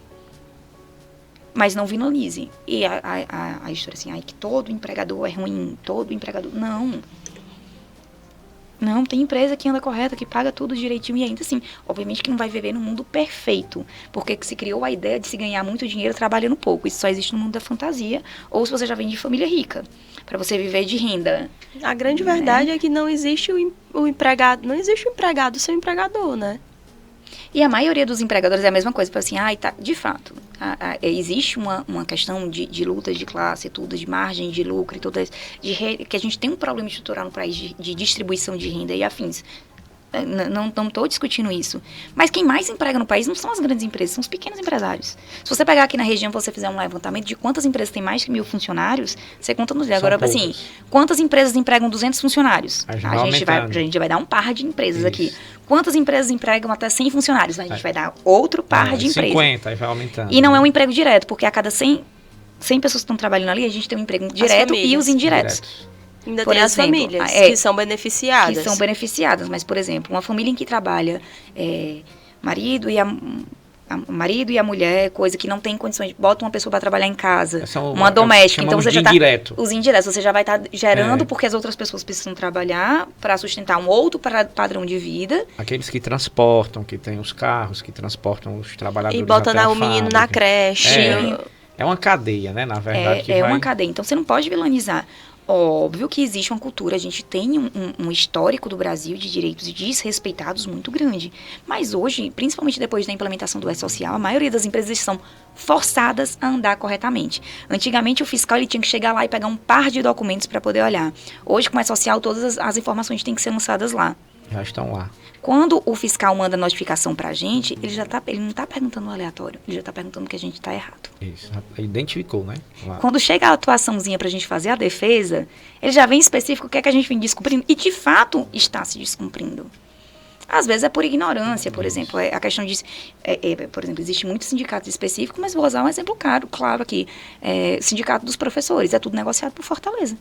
Mas não vilanize. E a história assim, que todo empregador é ruim, todo empregador... Não, tem empresa que anda correta, que paga tudo direitinho, e ainda assim, obviamente que não vai viver num mundo perfeito, porque se criou a ideia de se ganhar muito dinheiro trabalhando pouco. Isso só existe no mundo da fantasia, ou se você já vem de família rica, para você viver de renda. A grande verdade é que não existe o empregado, não existe o empregado sem o empregador, né? E a maioria dos empregadores é a mesma coisa, assim, de fato, existe uma questão de lutas de classe, tudo, de margem de lucro e tudo, que a gente tem um problema estrutural no país de distribuição de renda e afins. Não estou discutindo isso. Mas quem mais emprega no país não são as grandes empresas, são os pequenos empresários. Se você pegar aqui na região, você fizer um levantamento de quantas empresas têm mais de 1.000 funcionários, você conta nos dedos. Agora, assim, quantas empresas empregam 200 funcionários? A gente vai dar um par de empresas aqui. Quantas empresas empregam até 100 funcionários? A gente vai dar outro par de empresas. 50, aí vai aumentando. E não é um emprego direto, porque a cada 100 pessoas que estão trabalhando ali, a gente tem um emprego direto e os indiretos. Ainda tem as famílias que são beneficiadas. Que são beneficiadas, mas, por exemplo, uma família em que trabalha marido e o marido e a mulher, coisa que não tem condições, bota uma pessoa para trabalhar em casa, São uma doméstica, então você já tá indireto. os indiretos, você já vai estar gerando porque as outras pessoas precisam trabalhar para sustentar um outro padrão de vida. Aqueles que transportam, que têm os carros, que transportam os trabalhadores E botando até a o menino fábrica. na creche. É uma cadeia, né? Na verdade, que É vai... uma cadeia, então você não pode vilanizar. Óbvio que existe uma cultura, a gente tem um histórico do Brasil de direitos desrespeitados muito grande. Mas hoje, principalmente depois da implementação do E-Social, a maioria das empresas são forçadas a andar corretamente. Antigamente, o fiscal ele tinha que chegar lá e pegar um par de documentos para poder olhar. Hoje, com o E-Social, todas as informações têm que ser lançadas lá. Já estão lá. Quando o fiscal manda notificação pra gente, ele não tá perguntando no aleatório, ele já tá perguntando que a gente tá errado. Isso. Identificou, né? Lá. Quando chega a atuaçãozinha pra gente fazer a defesa, ele já vem específico o que é que a gente vem descumprindo e de fato está se descumprindo. Às vezes é por ignorância, por exemplo, a questão de... por exemplo, existe muitos sindicatos específicos, mas vou usar um exemplo claro aqui. Sindicato dos professores, é tudo negociado por Fortaleza.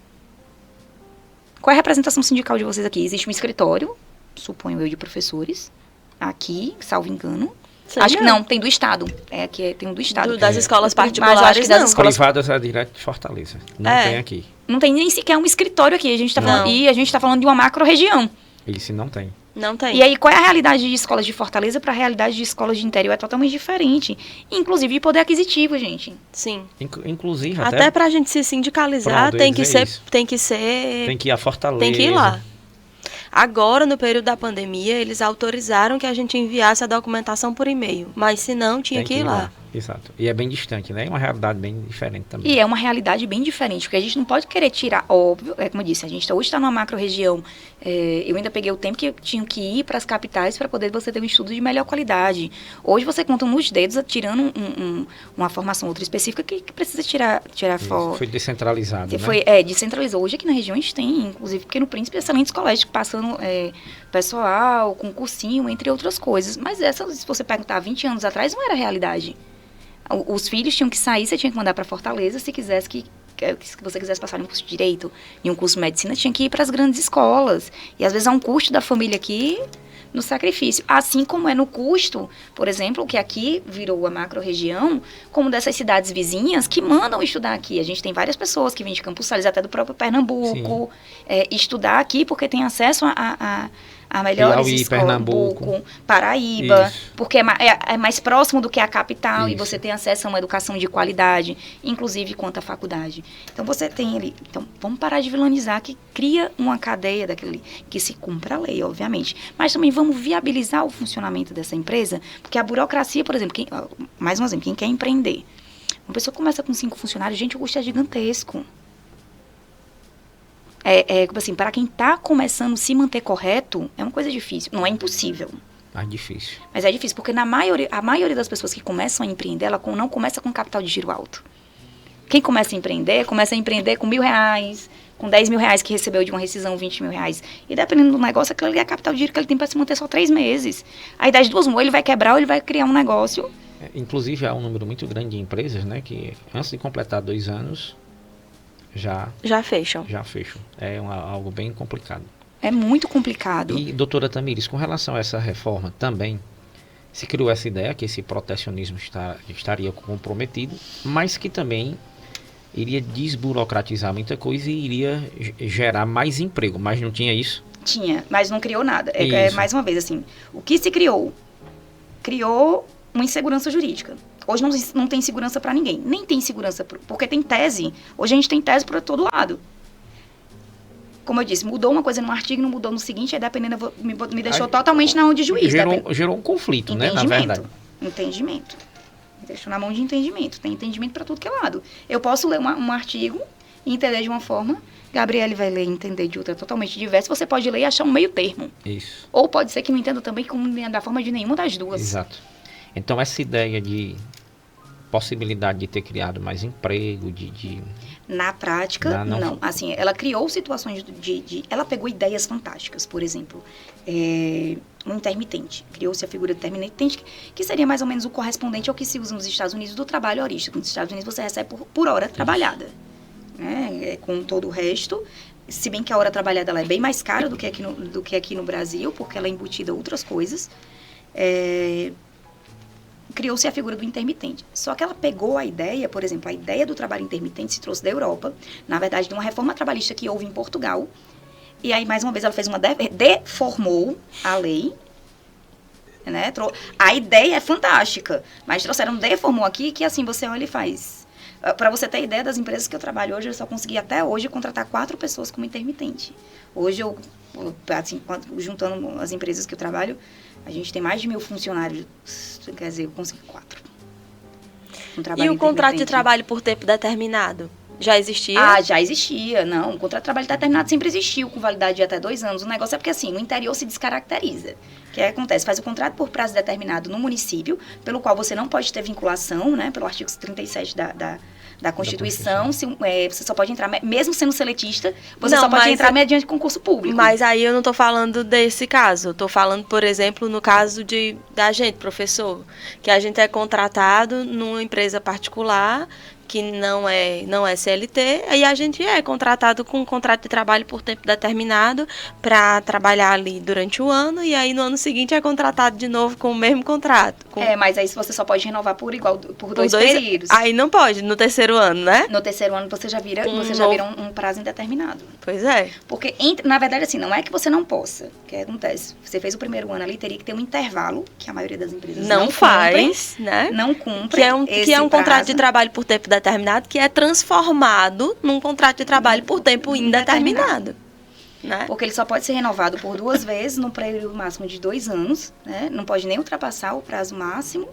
Qual é a representação sindical de vocês aqui? Existe um escritório, suponho eu, de professores, aqui, salvo engano. Sei acho que não, tem do Estado. Aqui tem um do Estado. Das escolas Mas particulares, eu acho que das não. escolas Privadas é direto de Fortaleza. Não tem aqui. não tem nem sequer um escritório aqui. A gente tá Não. falando, e a gente está falando de uma macro-região. Isso não tem. Não tem. E aí, qual é a realidade de escolas de Fortaleza para a realidade de escolas de interior? É totalmente diferente. Inclusive de poder aquisitivo, gente. Sim. Inclusive, Até pra gente se sindicalizar, Pronto, tem eu que ia dizer ser, isso. tem que ser, tem que ir a Fortaleza. tem que ir lá. Agora, no período da pandemia, eles autorizaram que a gente enviasse a documentação por e-mail. Mas se não, tinha Tem que ir lá. Exato. E é bem distante, né? É uma realidade bem diferente também. E é uma realidade bem diferente, porque a gente não pode querer tirar, óbvio, como eu disse, a gente hoje está numa macro-região, eu ainda peguei o tempo que eu tinha que ir para as capitais para poder você ter um estudo de melhor qualidade. Hoje você conta nos dedos, tirando uma formação outra específica que precisa tirar foto. Foi descentralizado, né? Foi, descentralizou. Hoje aqui na região a gente tem, inclusive, Pequeno Príncipe, excelentes colégios passando pessoal, com cursinho, entre outras coisas. Mas se você perguntar 20 anos atrás, não era realidade. Os filhos tinham que sair, você tinha que mandar para Fortaleza, se você quisesse passar em um curso de Direito, em um curso de Medicina, tinha que ir para as grandes escolas. E às vezes há um custo da família aqui no sacrifício. Assim como é no custo, por exemplo, que aqui virou a macro-região, como dessas cidades vizinhas que mandam estudar aqui. A gente tem várias pessoas que vêm de Campos Sales, até do próprio Pernambuco, estudar aqui porque tem acesso a melhores Piauí, escolas, Pernambuco, Paraíba, isso. porque é mais próximo do que a capital Isso. e você tem acesso a uma educação de qualidade, inclusive quanto à faculdade. Então você tem ali, vamos parar de vilanizar que cria uma cadeia daquele que se cumpra a lei, obviamente, mas também vamos viabilizar o funcionamento dessa empresa, porque a burocracia, por exemplo, mais um exemplo, quem quer empreender, uma pessoa começa com 5 funcionários, gente, o custo é gigantesco. Assim, para quem está começando a se manter correto, é uma coisa difícil. Não é impossível. Mais difícil. Mas é difícil, porque a maioria das pessoas que começam a empreender, ela não começa com capital de giro alto. Quem começa a empreender com R$1.000, com R$10.000 que recebeu de uma rescisão, R$20.000. E dependendo do negócio, aquilo ali é capital de giro que ele tem para se manter só 3 meses. Aí das duas, ou ele vai quebrar ou ele vai criar um negócio. Inclusive, há um número muito grande de empresas, né, que antes de completar 2 anos, já fecham. É algo bem complicado. É muito complicado. E, doutora Tamires, com relação a essa reforma também, se criou essa ideia que esse protecionismo estaria comprometido, mas que também iria desburocratizar muita coisa e iria gerar mais emprego, mas não tinha isso? Tinha, mas não criou nada. Mais uma vez, assim, o que se criou? Criou uma insegurança jurídica. Hoje não tem segurança para ninguém. Nem tem segurança, porque tem tese. Hoje a gente tem tese para todo lado. Como eu disse, mudou uma coisa num artigo, não mudou no seguinte, aí dependendo, me deixou totalmente na mão de juiz. Gerou um conflito, né, na verdade. Entendimento. Me deixou na mão de entendimento. Tem entendimento para tudo que é lado. Eu posso ler um artigo e entender de uma forma, Gabriele vai ler e entender de outra totalmente diversa. Você pode ler e achar um meio termo. Isso. Ou pode ser que não entenda também da forma de nenhuma das duas. Exato. Então, essa ideia de possibilidade de ter criado mais emprego, Na prática, não. Assim, ela criou situações ela pegou ideias fantásticas, por exemplo, um intermitente. Criou-se a figura do intermitente, que seria mais ou menos o correspondente ao que se usa nos Estados Unidos do trabalho horístico. Nos Estados Unidos você recebe por hora trabalhada. Né? Com todo o resto, se bem que a hora trabalhada ela é bem mais cara do que aqui no Brasil, porque ela é embutida a outras coisas. criou-se a figura do intermitente. Só que ela pegou a ideia, por exemplo, a ideia do trabalho intermitente se trouxe da Europa, na verdade, de uma reforma trabalhista que houve em Portugal. E aí, mais uma vez, ela fez deformou a lei, né? A ideia é fantástica, mas deformou aqui, que assim, você olha e faz. Para você ter ideia das empresas que eu trabalho hoje, eu só consegui até hoje contratar 4 pessoas como intermitente. Hoje, assim, juntando as empresas que eu trabalho, a gente tem mais de 1.000 funcionários, quer dizer, eu consegui 4. E o contrato de trabalho por tempo determinado? Já existia? Ah, já existia. Não, o contrato de trabalho determinado sempre existiu, com validade de até 2 anos. O negócio é porque, assim, no interior se descaracteriza. O que acontece? Faz o contrato por prazo determinado no município, pelo qual você não pode ter vinculação, né, pelo artigo 37 da Constituição. Você só pode entrar, mesmo sendo seletista, você só pode entrar mediante concurso público. Mas aí eu não estou falando desse caso. Estou falando, por exemplo, no caso da gente, professor, que a gente é contratado numa empresa particular que não é CLT, aí a gente é contratado com um contrato de trabalho por tempo determinado para trabalhar ali durante o ano, e aí no ano seguinte é contratado de novo com o mesmo contrato. Mas aí você só pode renovar por dois períodos. Aí não pode, no terceiro ano, né? No terceiro ano você já vira um prazo indeterminado. Pois é. Porque, na verdade, assim, não é que você não possa. O que acontece? Você fez o primeiro ano ali, teria que ter um intervalo, que a maioria das empresas não faz, cumprem, né? Não cumpre. Que é um contrato de trabalho por tempo determinado, que é transformado num contrato de trabalho por tempo indeterminado. Né? Porque ele só pode ser renovado por 2 vezes, num período máximo de 2 anos, né? Não pode nem ultrapassar o prazo máximo.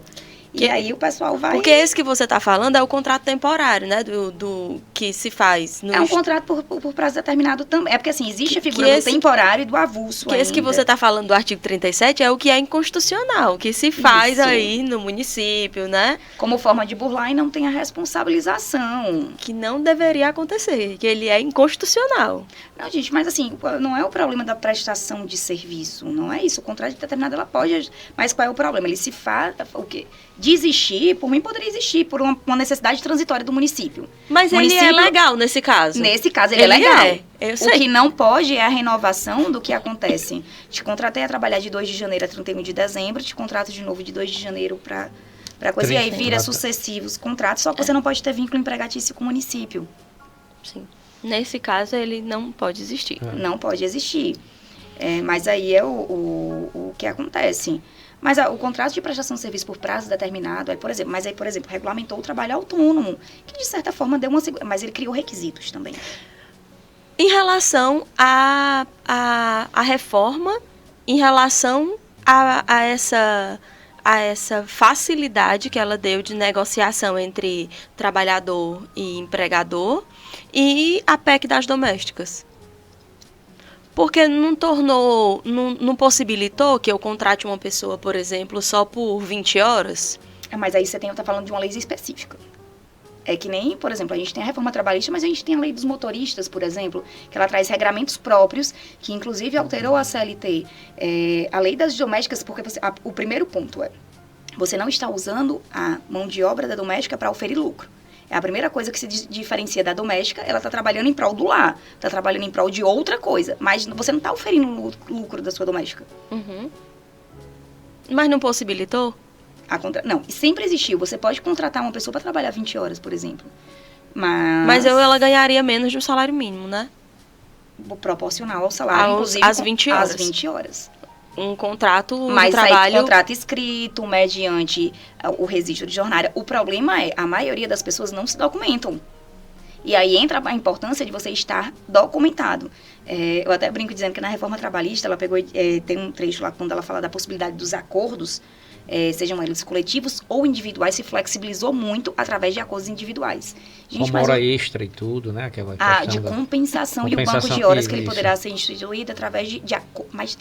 E aí o pessoal vai... Porque esse que você está falando é o contrato temporário, né? Do que se faz. É um contrato por prazo determinado também. É porque, assim, existe a figura do temporário e do avulso ainda. Esse que você está falando do artigo 37 é o que é inconstitucional, que se faz aí no município, né? Como forma de burlar e não tem a responsabilização. Que não deveria acontecer, que ele é inconstitucional. Não, gente, mas assim, não é o problema da prestação de serviço, não é isso. O contrato de determinado, ela pode... Mas qual é o problema? Ele se faz... O quê? De existir, por mim poderia existir, por uma necessidade transitória do município. Mas ele é legal nesse caso. Nesse caso, ele é legal. Eu sei. O que não pode é a renovação do que acontece. Te contratei a trabalhar de 2 de janeiro a 31 de dezembro, te contrato de novo de 2 de janeiro para coisa. E aí vira sucessivos contratos, só que você não pode ter vínculo empregatício com o município. Sim. Nesse caso, ele não pode existir. Não pode existir. Mas aí é o que acontece. Mas o contrato de prestação de serviço por prazo determinado, por exemplo, regulamentou o trabalho autônomo, que de certa forma deu mas ele criou requisitos também. Em relação à reforma, em relação a essa facilidade que ela deu de negociação entre trabalhador e empregador, e a PEC das domésticas. Porque não possibilitou que eu contrate uma pessoa, por exemplo, só por 20 horas? Mas aí você está falando de uma lei específica. É que nem, por exemplo, a gente tem a reforma trabalhista, mas a gente tem a lei dos motoristas, por exemplo, que ela traz regramentos próprios, que inclusive alterou a CLT. A lei das domésticas, porque o primeiro ponto você não está usando a mão de obra da doméstica para oferir lucro. É a primeira coisa que se diferencia da doméstica, ela está trabalhando em prol do lar, está trabalhando em prol de outra coisa, mas você não está oferindo lucro da sua doméstica. Uhum. Mas não possibilitou? Não, sempre existiu. Você pode contratar uma pessoa para trabalhar 20 horas, por exemplo. Mas ela ganharia menos de um salário mínimo, né? Proporcional ao salário, inclusive às 20 horas. Às 20 horas. Um contrato de trabalho... Aí, contrato escrito, mediante o registro de jornada. O problema é, a maioria das pessoas não se documentam. E aí entra a importância de você estar documentado. Eu até brinco dizendo que na reforma trabalhista, ela pegou, tem um trecho lá quando ela fala da possibilidade dos acordos, sejam eles coletivos ou individuais, se flexibilizou muito através de acordos individuais. Como hora extra e tudo, né? Aquela de compensação e o banco de horas que ele poderá ser instituído através de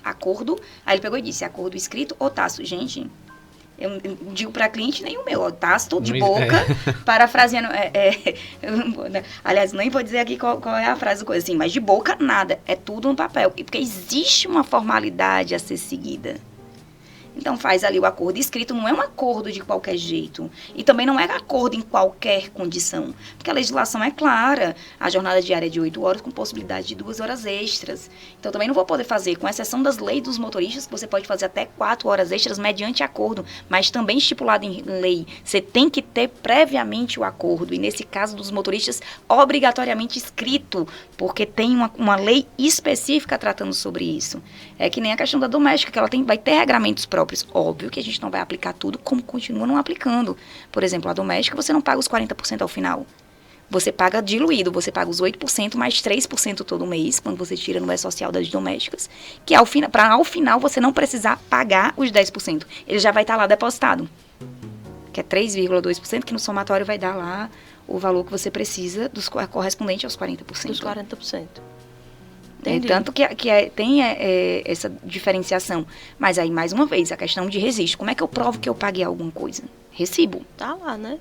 acordo. Aí ele pegou e disse, acordo escrito ou tácito. Gente, eu não digo para cliente nenhum meu, tácito de boca, parafraseando. Aliás, nem vou dizer aqui qual é a frase do coisa assim, mas de boca, nada. É tudo no papel. Porque existe uma formalidade a ser seguida. Então faz ali o acordo escrito, não é um acordo de qualquer jeito. E também não é acordo em qualquer condição. Porque a legislação é clara. A jornada diária é de 8 horas com possibilidade de 2 horas extras. Então também não vou poder fazer, com exceção das leis dos motoristas, que você pode fazer até 4 horas extras mediante acordo. Mas também estipulado em lei. Você tem que ter previamente o acordo. E nesse caso dos motoristas, obrigatoriamente escrito. Porque tem uma lei específica tratando sobre isso. É que nem a questão da doméstica, que ela vai ter regramentos próprios. Óbvio que a gente não vai aplicar tudo como continua não aplicando. Por exemplo, a doméstica, você não paga os 40% ao final. Você paga diluído, você paga os 8% mais 3% todo mês, quando você tira no E-Social das domésticas, que para ao final você não precisar pagar os 10%. Ele já vai estar lá depositado, que é 3,2%, que no somatório vai dar lá o valor que você precisa correspondente aos 40%. Dos 40%. Tanto que tem essa diferenciação. Mas aí, mais uma vez, a questão de registro. Como é que eu provo que eu paguei alguma coisa? Recibo. Tá lá, né?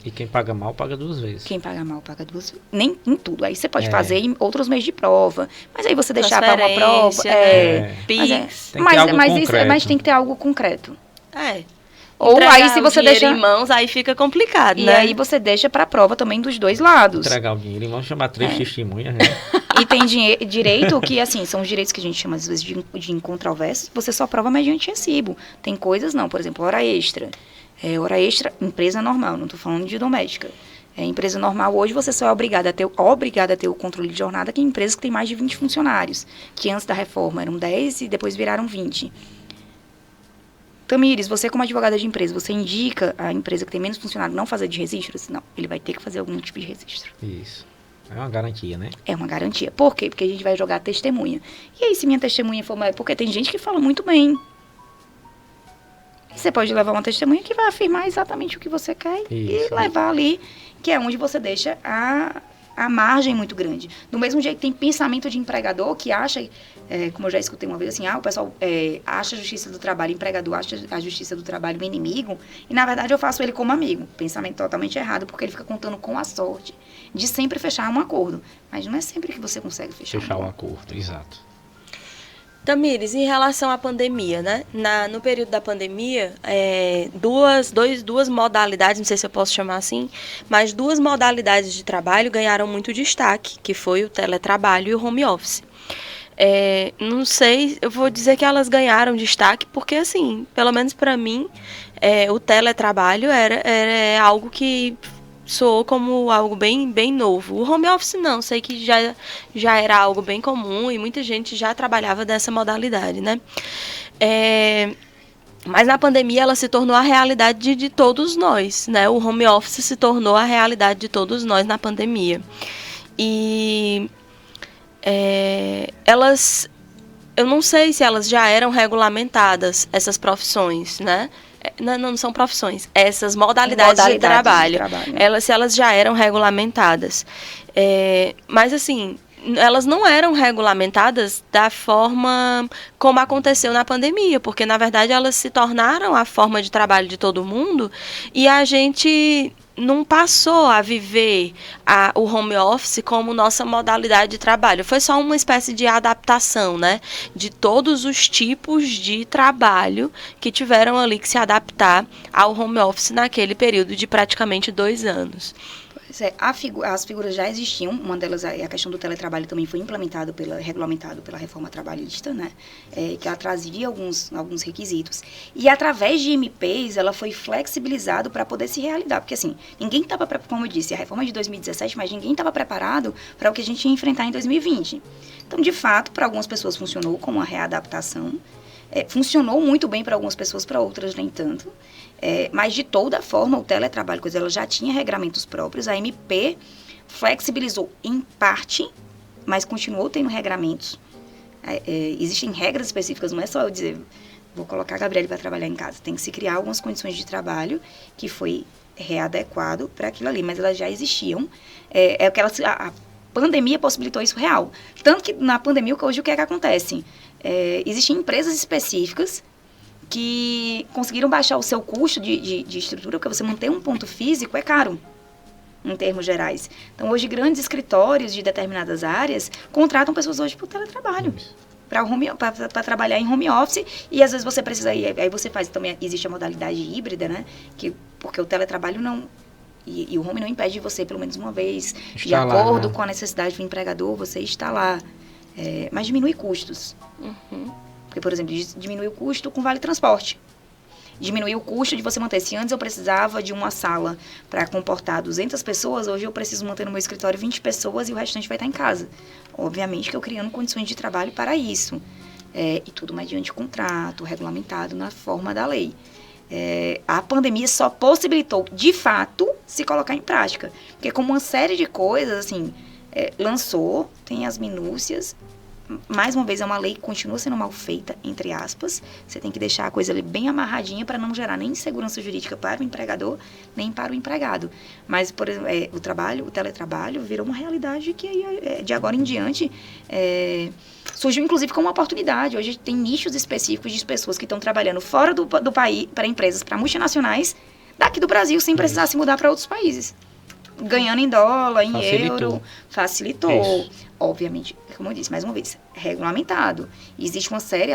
E quem paga mal, paga 2 vezes. Quem paga mal, paga 2 vezes. Nem em tudo. Aí você pode fazer em outros meios de prova. Mas aí você deixar para uma prova... Pix. Mas tem que ter algo concreto. Ou aí, se você deixar em mãos, aí fica complicado, e né? E aí você deixa para a prova também dos dois lados. Entregar o dinheiro em mãos, chamar 3 testemunhas, né? E tem direito que, assim, são os direitos que a gente chama, às vezes, de incontroversos. Você só prova mediante recibo. Tem coisas não, por exemplo, hora extra. Hora extra, empresa normal, não estou falando de doméstica. Empresa normal, hoje você só é obrigada a ter o controle de jornada que em empresas que tem mais de 20 funcionários. Que antes da reforma eram 10 e depois viraram 20. Tamires, você como advogada de empresa, você indica a empresa que tem menos funcionário não fazer de registros? Não, ele vai ter que fazer algum tipo de registro. Isso. É uma garantia, né? É uma garantia. Por quê? Porque a gente vai jogar a testemunha. E aí, se minha testemunha for... Porque tem gente que fala muito bem. Você pode levar uma testemunha que vai afirmar exatamente o que você quer e levar ali, que é onde você deixa a margem muito grande. Do mesmo jeito que tem pensamento de empregador que acha, como eu já escutei uma vez assim, o pessoal acha a justiça do trabalho, o empregador acha a justiça do trabalho um inimigo, e na verdade eu faço ele como amigo. Pensamento totalmente errado, porque ele fica contando com a sorte de sempre fechar um acordo. Mas não é sempre que você consegue fechar um acordo. Exato. Tamires, em relação à pandemia, né? No período da pandemia, duas modalidades, não sei se eu posso chamar assim, mas 2 modalidades de trabalho ganharam muito destaque, que foi o teletrabalho e o home office. Não sei, eu vou dizer que elas ganharam destaque porque, assim, pelo menos para mim, o teletrabalho era algo que soou como algo bem, bem novo. O home office não, sei que já era algo bem comum e muita gente já trabalhava dessa modalidade, né? Mas na pandemia ela se tornou a realidade de todos nós, né? O home office se tornou a realidade de todos nós na pandemia. E eu não sei se elas já eram regulamentadas, essas profissões, né? Não são profissões, essas modalidades de trabalho. Se elas já eram regulamentadas. Mas, assim, elas não eram regulamentadas da forma como aconteceu na pandemia, porque, na verdade, elas se tornaram a forma de trabalho de todo mundo e a gente não passou a viver o home office como nossa modalidade de trabalho. Foi só uma espécie de adaptação, né? De todos os tipos de trabalho que tiveram ali que se adaptar ao home office naquele período de praticamente 2 anos. As figuras já existiam, uma delas, a questão do teletrabalho também foi regulamentado pela reforma trabalhista, né? Que ela trazia alguns requisitos. E através de MPs, ela foi flexibilizado para poder se realizar. Porque, assim, ninguém estava, como eu disse, a reforma é de 2017, mas ninguém estava preparado para o que a gente ia enfrentar em 2020. Então, de fato, para algumas pessoas funcionou como uma readaptação. Funcionou muito bem para algumas pessoas, para outras nem tanto. Mas, de toda forma, o teletrabalho, ela já tinha regramentos próprios. A MP flexibilizou em parte, mas continuou tendo regramentos. Existem regras específicas, não é só eu dizer, vou colocar a Gabriele para trabalhar em casa. Tem que se criar algumas condições de trabalho que foi readequado para aquilo ali, mas elas já existiam. A pandemia possibilitou isso real. Tanto que na pandemia, hoje, o que é que acontece? Existem empresas específicas que conseguiram baixar o seu custo de estrutura, porque você manter um ponto físico é caro, em termos gerais. Então, hoje, grandes escritórios de determinadas áreas contratam pessoas hoje por teletrabalho. para trabalhar em home office, e às vezes você precisa ir, aí você faz também, existe a modalidade híbrida, né, porque o teletrabalho não, e o home não impede você, pelo menos uma vez, de acordo com a necessidade do empregador, você está lá, mas diminui custos. Porque, por exemplo, diminui o custo com vale transporte. Diminui o custo de você manter. Se antes eu precisava de uma sala para comportar 200 pessoas, hoje eu preciso manter no meu escritório 20 pessoas e o restante vai estar em casa. Obviamente que eu criando condições de trabalho para isso. E tudo mediante contrato, regulamentado na forma da lei. A pandemia só possibilitou, de fato, se colocar em prática. Porque como uma série de coisas, assim, lançou, tem as minúcias. Mais uma vez, é uma lei que continua sendo mal feita, entre aspas. Você tem que deixar a coisa ali bem amarradinha para não gerar nem insegurança jurídica para o empregador, nem para o empregado. Mas, por exemplo, o teletrabalho virou uma realidade que, de agora em diante, surgiu, inclusive, como uma oportunidade. Hoje tem nichos específicos de pessoas que estão trabalhando fora do país, para empresas, para multinacionais, daqui do Brasil, sem precisar se mudar para outros países. Ganhando em dólar, em euro, facilitou. Isso. Obviamente, como eu disse, mais uma vez, regulamentado. Existe uma série,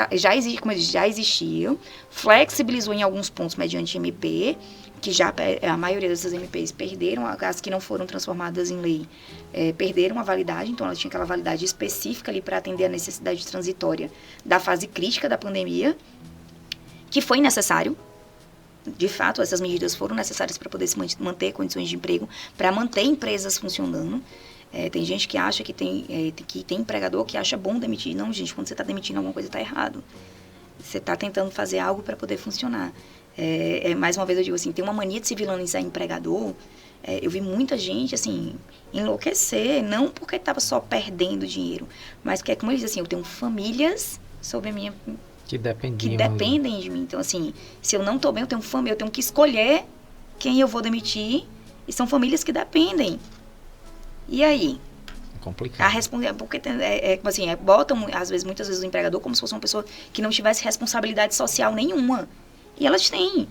como eu disse, já existia, flexibilizou em alguns pontos mediante MP, que já a maioria dessas MPs perderam, as que não foram transformadas em lei, perderam a validade, então ela tinha aquela validade específica ali para atender a necessidade transitória da fase crítica da pandemia, que foi necessário. De fato, essas medidas foram necessárias para poder se manter condições de emprego, para manter empresas funcionando. Tem gente que acha que tem empregador que acha bom demitir. Não, gente, quando você está demitindo, alguma coisa está errado. Você está tentando fazer algo para poder funcionar. Mais uma vez eu digo assim, tem uma mania de se vilanizar empregador. Eu vi muita gente, assim, enlouquecer, não porque estava só perdendo dinheiro, mas que como eu disse assim, eu tenho famílias sob a minha... que dependem de mim. Então, assim, se eu não estou bem, eu tenho família, eu tenho que escolher quem eu vou demitir, e são famílias que dependem. E aí? É complicado. Porque assim, botam, às vezes, muitas vezes, o empregador como se fosse uma pessoa que não tivesse responsabilidade social nenhuma. E elas têm.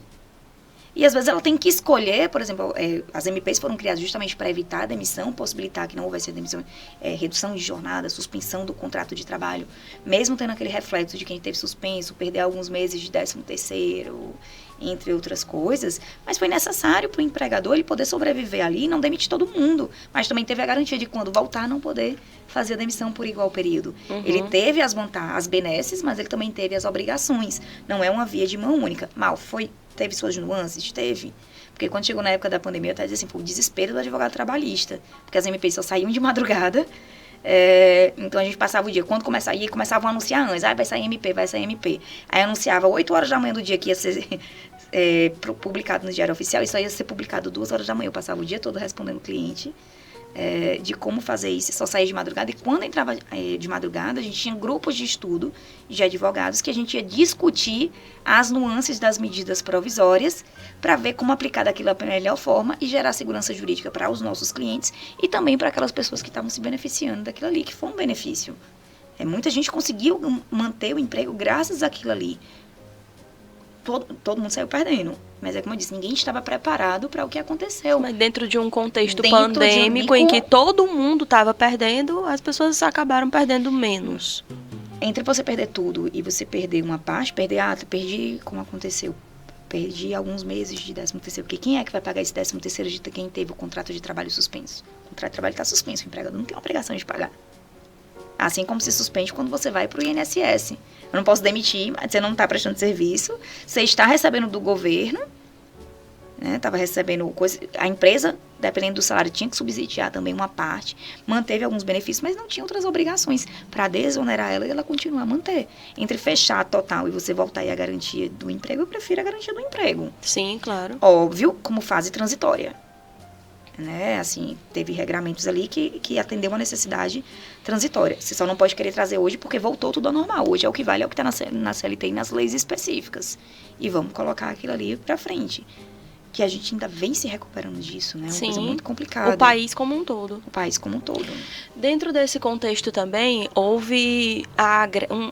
E às vezes ela tem que escolher, por exemplo, as MPs foram criadas justamente para evitar a demissão, possibilitar que não houvesse demissão, redução de jornada, suspensão do contrato de trabalho, mesmo tendo aquele reflexo de quem teve suspenso, perder alguns meses de 13º, entre outras coisas, mas foi necessário para o empregador ele poder sobreviver ali e não demitir todo mundo, mas também teve a garantia de quando voltar não poder fazer a demissão por igual período. Ele teve as benesses, mas ele também teve as obrigações. Não é uma via de mão única. Teve suas nuances? Teve. Porque quando chegou na época da pandemia, eu até dizia assim, foi o desespero do advogado trabalhista. Porque as MPs só saíam de madrugada. Então a gente passava o dia. Quando começavam a anunciar antes. Vai sair MP, vai sair MP. Aí anunciava 8 horas da manhã do dia que ia ser publicado no Diário Oficial. E só ia ser publicado 2 horas da manhã. Eu passava o dia todo respondendo o cliente. De como fazer isso, só sair de madrugada. E quando entrava de madrugada, a gente tinha grupos de estudo de advogados que a gente ia discutir as nuances das medidas provisórias para ver como aplicar daquilo da melhor forma e gerar segurança jurídica para os nossos clientes e também para aquelas pessoas que estavam se beneficiando daquilo ali, que foi um benefício. Muita gente conseguiu manter o emprego graças àquilo ali. Todo mundo saiu perdendo. Mas como eu disse, ninguém estava preparado para o que aconteceu. Mas dentro de um contexto pandêmico em que todo mundo estava perdendo, as pessoas acabaram perdendo menos. Entre você perder tudo e você perder uma parte, perdi como aconteceu. Perdi alguns meses de 13º. Porque quem é que vai pagar esse 13º de quem teve o contrato de trabalho suspenso? O contrato de trabalho está suspenso, o empregador não tem obrigação de pagar. Assim como se suspende quando você vai para o INSS. Eu não posso demitir, mas você não está prestando serviço, você está recebendo do governo, estava recebendo coisa, a empresa, dependendo do salário, tinha que subsidiar também uma parte, manteve alguns benefícios, mas não tinha outras obrigações. Para desonerar ela, ela continua a manter. Entre fechar total e você voltar aí a garantia do emprego, eu prefiro a garantia do emprego. Sim, claro. Óbvio, como fase transitória. Assim, teve regramentos ali que atendeu uma necessidade transitória. Você só não pode querer trazer hoje porque voltou tudo ao normal. Hoje é o que vale, é o que está na CLT e nas leis específicas. E vamos colocar aquilo ali para frente. Que a gente ainda vem se recuperando disso, né? É uma coisa muito complicada. O país como um todo. O país como um todo. Dentro desse contexto também, houve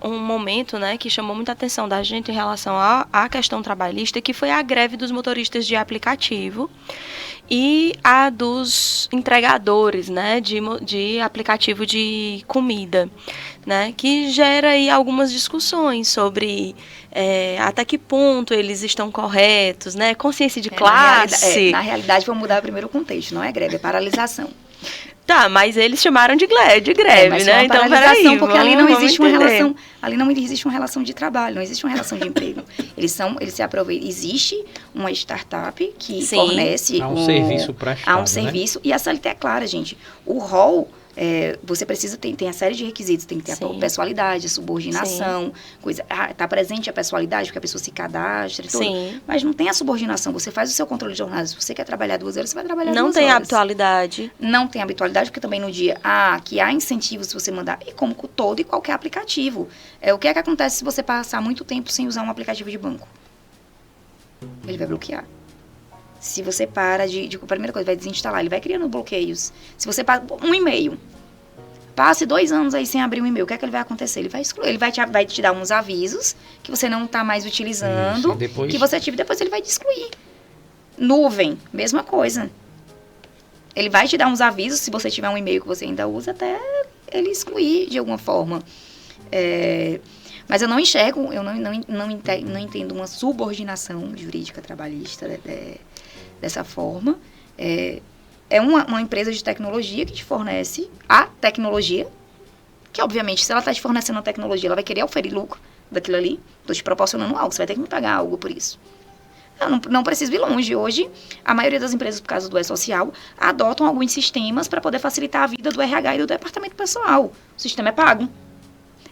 um momento, né, que chamou muita atenção da gente em relação à questão trabalhista, que foi a greve dos motoristas de aplicativo. e a dos entregadores, né, de aplicativo de comida, né, que gera aí algumas discussões sobre até que ponto eles estão corretos, né, consciência de classe. Na realidade, vamos mudar primeiro o contexto, não é greve, é paralisação. Tá, mas eles chamaram de greve, mas né? Então, peraí, porque ali não existe uma relação, ali não existe uma relação de trabalho, não existe uma relação de emprego. Eles se aproveitam. Existe uma startup que fornece serviço prestado, há um serviço, e a CLT é clara, gente. O rol você precisa tem a série de requisitos, tem que ter a pessoalidade, a subordinação, coisa. Tá presente a pessoalidade, porque a pessoa se cadastra e tudo. Sim. Mas não tem a subordinação. Você faz o seu controle de jornada. Se você quer trabalhar 2 horas, você vai trabalhar 2 horas. Não tem habitualidade. Não tem habitualidade, porque também no dia que há incentivos se você mandar, e como com todo e qualquer aplicativo. O que é que acontece se você passar muito tempo sem usar um aplicativo de banco? Ele vai bloquear. Se você para a primeira coisa, vai desinstalar, ele vai criando bloqueios. Se você passa um e-mail, passe 2 anos aí sem abrir um e-mail, o que é que ele vai acontecer? Ele vai excluir, ele vai te dar uns avisos que você não está mais utilizando, que você ative, depois ele vai te excluir. Nuvem, mesma coisa. Ele vai te dar uns avisos, se você tiver um e-mail que você ainda usa, até ele excluir de alguma forma. Mas eu não enxergo, eu não entendo uma subordinação jurídica trabalhista dessa forma. É uma empresa de tecnologia que te fornece a tecnologia, que obviamente, se ela está te fornecendo a tecnologia, ela vai querer oferir lucro daquilo ali. Estou te proporcionando algo, você vai ter que me pagar algo por isso. Eu não preciso ir longe. Hoje, a maioria das empresas, por causa do E-Social, adotam alguns sistemas para poder facilitar a vida do RH e do departamento pessoal. O sistema é pago.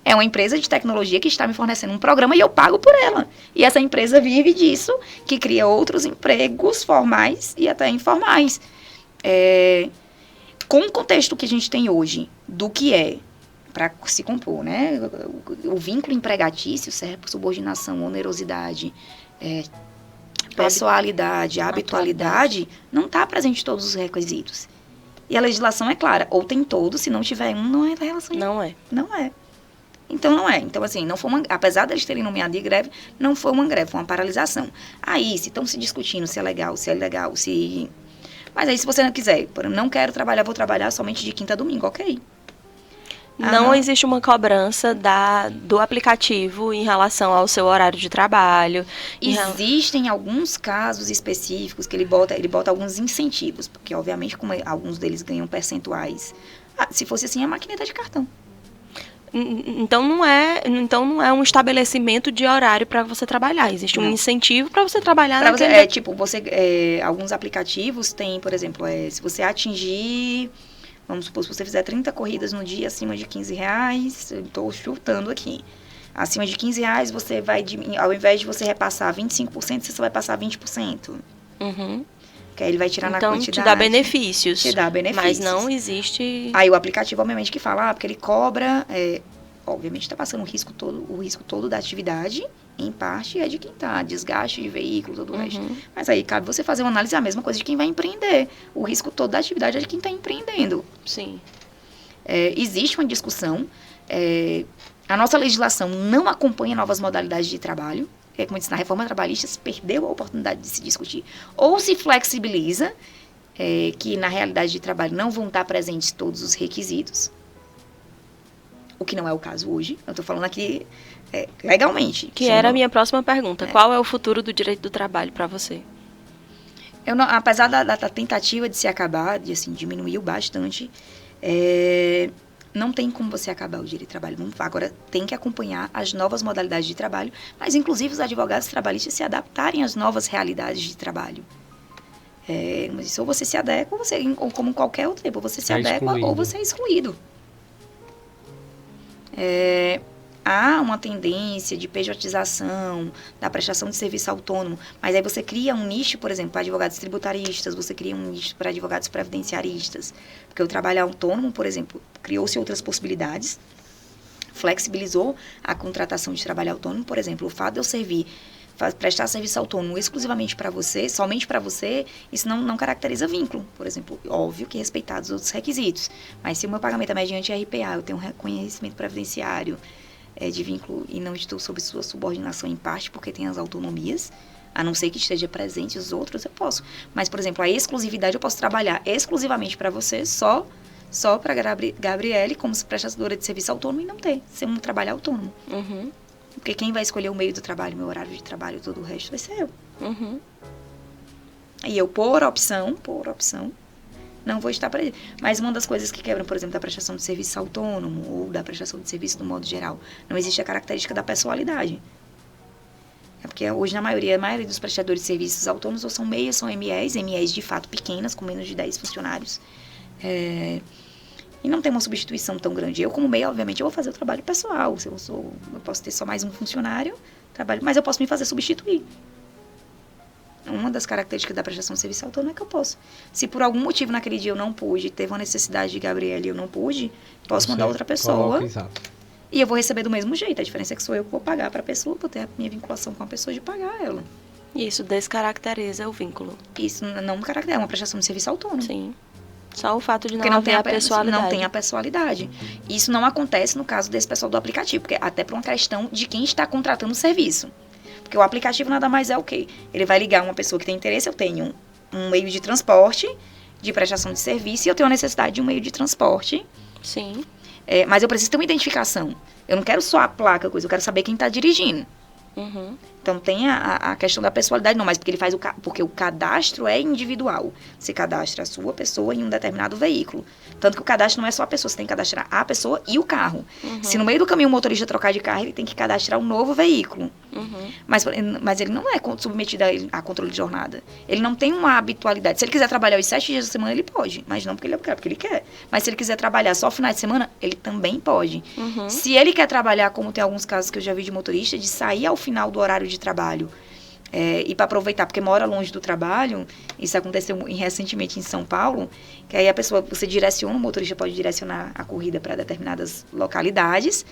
É uma empresa de tecnologia que está me fornecendo um programa e eu pago por ela. E essa empresa vive disso, que cria outros empregos formais e até informais. Com o contexto que a gente tem hoje, do que é para se compor, né? O vínculo empregatício, subordinação, onerosidade, pessoalidade, habitualidade, não está presente em todos os requisitos. E a legislação é clara, ou tem todos, se não tiver um, não é relação. Não é. Não é. Então, não é. Então, assim, não foi apesar deles terem nomeado de greve, não foi uma greve, foi uma paralisação. Aí, se estão se discutindo se é legal, se... Mas aí, se você não quiser, não quero trabalhar, vou trabalhar somente de quinta a domingo, ok. Não existe uma cobrança do aplicativo em relação ao seu horário de trabalho. Existem alguns casos específicos que ele bota alguns incentivos, porque, obviamente, como alguns deles ganham percentuais. Se fosse assim, é maquineta de cartão. Então não é um estabelecimento de horário para você trabalhar. Existe um incentivo para você trabalhar naquele... alguns aplicativos têm, por exemplo, se você atingir... Vamos supor, se você fizer 30 corridas no dia acima de R$15, eu estou chutando aqui. Acima de R$15, você vai, ao invés de você repassar 25%, você só vai passar 20%. Uhum. Que aí ele vai tirar na quantidade. Então, te dá benefícios. Te dá benefícios. Mas não existe... Aí o aplicativo, obviamente, que fala, porque ele cobra... obviamente, está passando o risco todo da atividade, em parte, é de quem está, desgaste de veículo, tudo o resto. Mas aí cabe você fazer uma análise, a mesma coisa de quem vai empreender. O risco todo da atividade é de quem está empreendendo. Sim. Existe uma discussão. A nossa legislação não acompanha novas modalidades de trabalho. Como eu disse, na reforma trabalhista, se perdeu a oportunidade de se discutir. Ou se flexibiliza, que na realidade de trabalho não vão estar presentes todos os requisitos. O que não é o caso hoje. Eu estou falando aqui legalmente. Que era a minha próxima pergunta. Qual é o futuro do direito do trabalho para você? Apesar da tentativa de se acabar, diminuiu bastante, não tem como você acabar o direito do trabalho. Agora, tem que acompanhar as novas modalidades de trabalho, mas inclusive os advogados trabalhistas se adaptarem às novas realidades de trabalho. Ou você se adequa, ou como qualquer outro tempo, você se adequa ou você é excluído. Há uma tendência de pejotização da prestação de serviço autônomo, mas aí você cria um nicho, por exemplo, para advogados tributaristas, você cria um nicho para advogados previdenciaristas, porque o trabalho autônomo, por exemplo, criou-se outras possibilidades, flexibilizou a contratação de trabalho autônomo, por exemplo, o fato de eu prestar serviço autônomo exclusivamente para você, somente para você, isso não caracteriza vínculo. Por exemplo, óbvio que respeitados os outros requisitos, mas se o meu pagamento é mediante RPA, eu tenho um reconhecimento previdenciário de vínculo e não estou sob sua subordinação em parte, porque tem as autonomias, A não ser que esteja presente os outros, eu posso. Mas, por exemplo, a exclusividade, eu posso trabalhar exclusivamente para você, só para Gabriele, como prestadora de serviço autônomo, e não ser um trabalho autônomo. Uhum. Porque quem vai escolher o meio do trabalho, meu horário de trabalho, todo o resto vai ser eu. Uhum. E eu, por opção, não vou estar presente. Mas uma das coisas que quebram, por exemplo, da prestação de serviço autônomo ou da prestação de serviço do modo geral, não existe a característica da pessoalidade. É porque hoje, a maioria dos prestadores de serviços autônomos ou são MEIs, são MEs de fato pequenas, com menos de 10 funcionários. E não tem uma substituição tão grande. Eu, como MEI, obviamente, eu vou fazer o trabalho pessoal. Eu posso ter só mais um funcionário, mas eu posso me fazer substituir. Uma das características da prestação de serviço autônomo é que eu posso. Se por algum motivo naquele dia eu não pude, teve uma necessidade de Gabriele e eu não pude, posso mandar outra pessoa. E eu vou receber do mesmo jeito. A diferença é que sou eu que vou pagar para a pessoa, vou ter a minha vinculação com a pessoa de pagar ela. Isso descaracteriza o vínculo. Isso não caracteriza, é uma prestação de serviço autônomo. Sim. Só o fato de porque não ter a pessoalidade. Não tem a pessoalidade. Isso não acontece no caso desse pessoal do aplicativo, porque até por uma questão de quem está contratando o serviço. Porque o aplicativo nada mais é o quê? Ele vai ligar uma pessoa que tem interesse, eu tenho um meio de transporte, de prestação de serviço, e eu tenho a necessidade de um meio de transporte. Sim. Mas eu preciso ter uma identificação. Eu não quero só a placa, eu quero saber quem está dirigindo. Uhum. Então tem a questão da pessoalidade, não, mas porque ele faz porque o cadastro é individual. Você cadastra a sua pessoa em um determinado veículo. Tanto que o cadastro não é só a pessoa, você tem que cadastrar a pessoa e o carro. Uhum. Se no meio do caminho o motorista trocar de carro, ele tem que cadastrar um novo veículo. Uhum. Mas ele não é submetido a controle de jornada. Ele não tem uma habitualidade. Se ele quiser trabalhar os 7 dias da semana, ele pode. Mas não porque ele quer. Mas se ele quiser trabalhar só finais de semana, ele também pode. Uhum. Se ele quer trabalhar, como tem alguns casos que eu já vi de motorista, de sair ao final do horário de trabalho e para aproveitar, porque mora longe do trabalho, isso aconteceu recentemente em São Paulo, que aí você direciona, o motorista pode direcionar a corrida para determinadas localidades,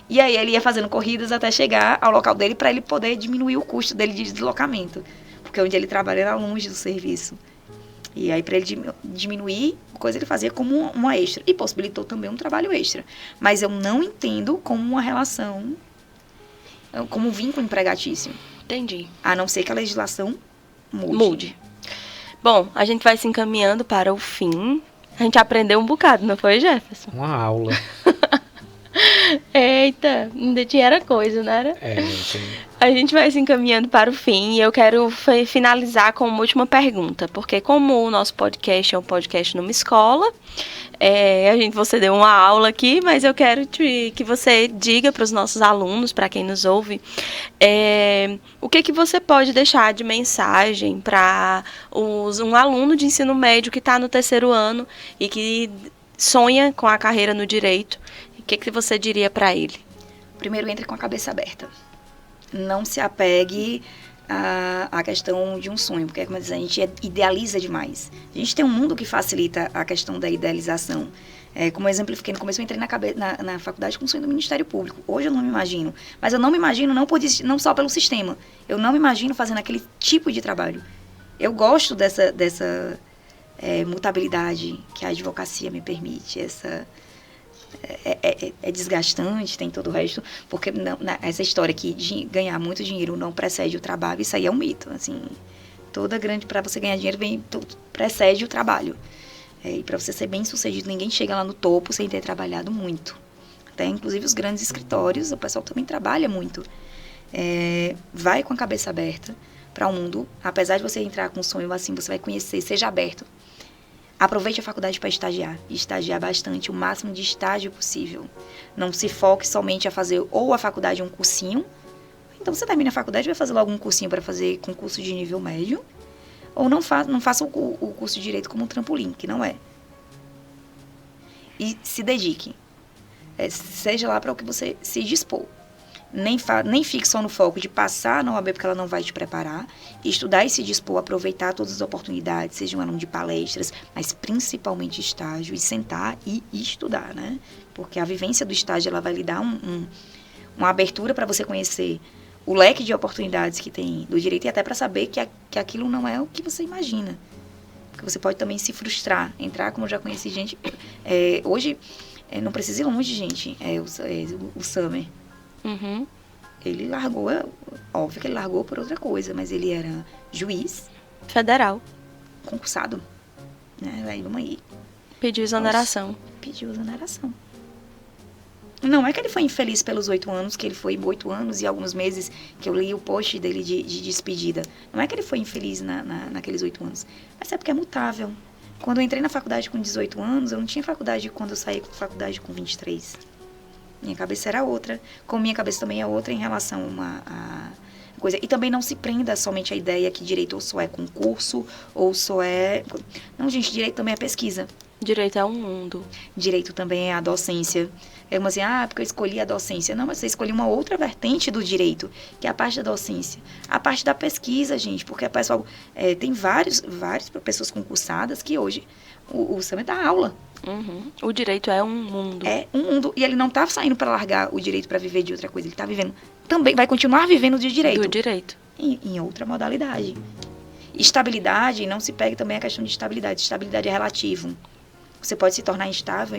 e aí ele ia fazendo corridas até chegar ao local dele para ele poder diminuir o custo dele de deslocamento, porque onde ele trabalha era longe do serviço. E aí, para ele diminuir, coisa ele fazia como uma extra, e possibilitou também um trabalho extra. Mas eu não entendo como uma relação, como um vínculo empregatício. Entendi. A não ser que a legislação mude. Bom, a gente vai se encaminhando para o fim. A gente aprendeu um bocado, não foi, Jefferson? Uma aula. Eita, ainda tinha coisa, não era? Sim. A gente vai se encaminhando para o fim e eu quero finalizar com uma última pergunta, porque como o nosso podcast é um podcast numa escola, você deu uma aula aqui, mas eu quero que você diga para os nossos alunos, para quem nos ouve, o que você pode deixar de mensagem para um aluno de ensino médio que está no 3º ano e que sonha com a carreira no direito. O que você diria para ele? Primeiro, entre com a cabeça aberta. Não se apegue à questão de um sonho, porque, como eu disse, a gente idealiza demais. A gente tem um mundo que facilita a questão da idealização. Como eu exemplifiquei no começo, eu entrei na faculdade com o sonho do Ministério Público. Hoje eu não me imagino. Mas eu não me imagino não só pelo sistema. Eu não me imagino fazendo aquele tipo de trabalho. Eu gosto dessa mutabilidade que a advocacia me permite, é desgastante, tem todo o resto, porque essa história que de ganhar muito dinheiro não precede o trabalho, isso aí é um mito, assim, para você ganhar dinheiro precede o trabalho, e para você ser bem sucedido, ninguém chega lá no topo sem ter trabalhado muito, até inclusive os grandes escritórios, o pessoal também trabalha muito, vai com a cabeça aberta para o mundo, apesar de você entrar com um sonho assim, você vai conhecer, seja aberto. Aproveite a faculdade para estagiar bastante, o máximo de estágio possível. Não se foque somente a fazer ou a faculdade um cursinho. Então, você termina a faculdade, vai fazer logo um cursinho para fazer concurso de nível médio. Ou não faça o curso de Direito como um trampolim, que não é. E se dedique. Seja lá para o que você se dispor. Nem fique só no foco de passar na OAB, porque ela não vai te preparar. Estudar e se dispor a aproveitar todas as oportunidades, seja um aluno de palestras, mas principalmente estágio, e sentar e estudar, né? Porque a vivência do estágio, ela vai lhe dar uma abertura para você conhecer o leque de oportunidades que tem do direito e até para saber que aquilo não é o que você imagina. Porque você pode também se frustrar, entrar, como eu já conheci gente... Hoje, não precisa ir longe, gente, o Summer. Uhum. ele largou, óbvio que ele largou por outra coisa, mas ele era juiz. Federal. Concursado, né? Aí, vamos aí. Pediu exoneração. Pediu exoneração. Não é que ele foi infeliz pelos 8 anos, que ele foi 8 anos e alguns meses que eu li o post dele de despedida. Não é que ele foi infeliz naqueles 8 anos. Mas é porque é mutável. Quando eu entrei na faculdade com 18 anos, eu não tinha faculdade quando eu saí da faculdade com 23. Minha cabeça era outra. Como minha cabeça também é outra em relação a coisa. E também não se prenda somente à ideia que direito ou só é concurso, ou só é... Não, gente, direito também é pesquisa. Direito é um mundo. Direito também é a docência. É uma assim, porque eu escolhi a docência. Não, mas você escolheu uma outra vertente do direito, que é a parte da docência. A parte da pesquisa, gente, porque a pessoa, tem várias pessoas concursadas que hoje o Sam dá aula. Uhum. O direito é um mundo. É um mundo. E ele não tá saindo para largar o direito para viver de outra coisa. Ele tá vivendo, também vai continuar vivendo de direito. Do direito. Em outra modalidade. Estabilidade, não se pegue também a questão de estabilidade. Estabilidade é relativo. Você pode se tornar instável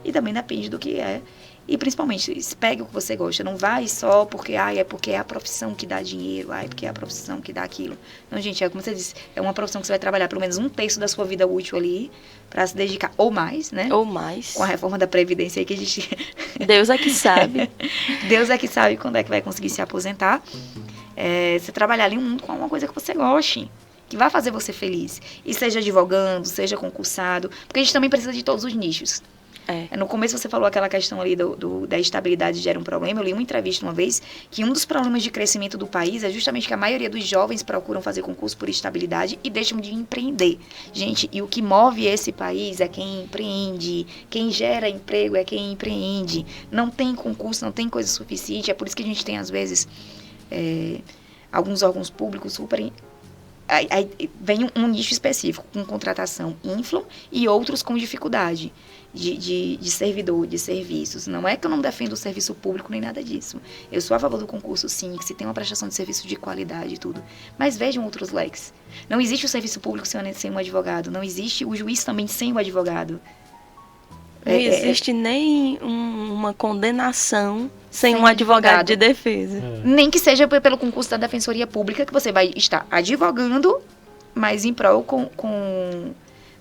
e também depende do que é. E principalmente, se pegue o que você gosta. Não vai só porque, é porque é a profissão que dá dinheiro, porque é a profissão que dá aquilo. Não, gente, como você disse, é uma profissão que você vai trabalhar pelo menos 1/3 da sua vida útil ali para se dedicar, ou mais, né? Ou mais. Com a reforma da Previdência aí que a gente... Deus é que sabe. Deus é que sabe quando é que vai conseguir se aposentar. Você trabalhar ali com uma coisa que você goste, que vai fazer você feliz. E seja advogando, seja concursado, porque a gente também precisa de todos os nichos. No começo você falou aquela questão ali da estabilidade gera um problema. Eu li uma entrevista uma vez que um dos problemas de crescimento do país é justamente que a maioria dos jovens procuram fazer concurso por estabilidade e deixam de empreender. Gente, e o que move esse país é quem empreende, quem gera emprego é quem empreende. Não tem concurso, não tem coisa suficiente. É por isso que a gente tem, às vezes, alguns órgãos públicos super... Aí vem um nicho específico, com contratação inflam e outros com dificuldade de servidor, de serviços. Não é que eu não defendo o serviço público nem nada disso. Eu sou a favor do concurso, sim, que se tem uma prestação de serviço de qualidade e tudo. Mas vejam outros leques. Não existe o serviço público sem um advogado. Não existe o juiz também sem o advogado. Não existe nem uma condenação sem um advogado de defesa. Nem que seja pelo concurso da Defensoria Pública, que você vai estar advogando, mas em prol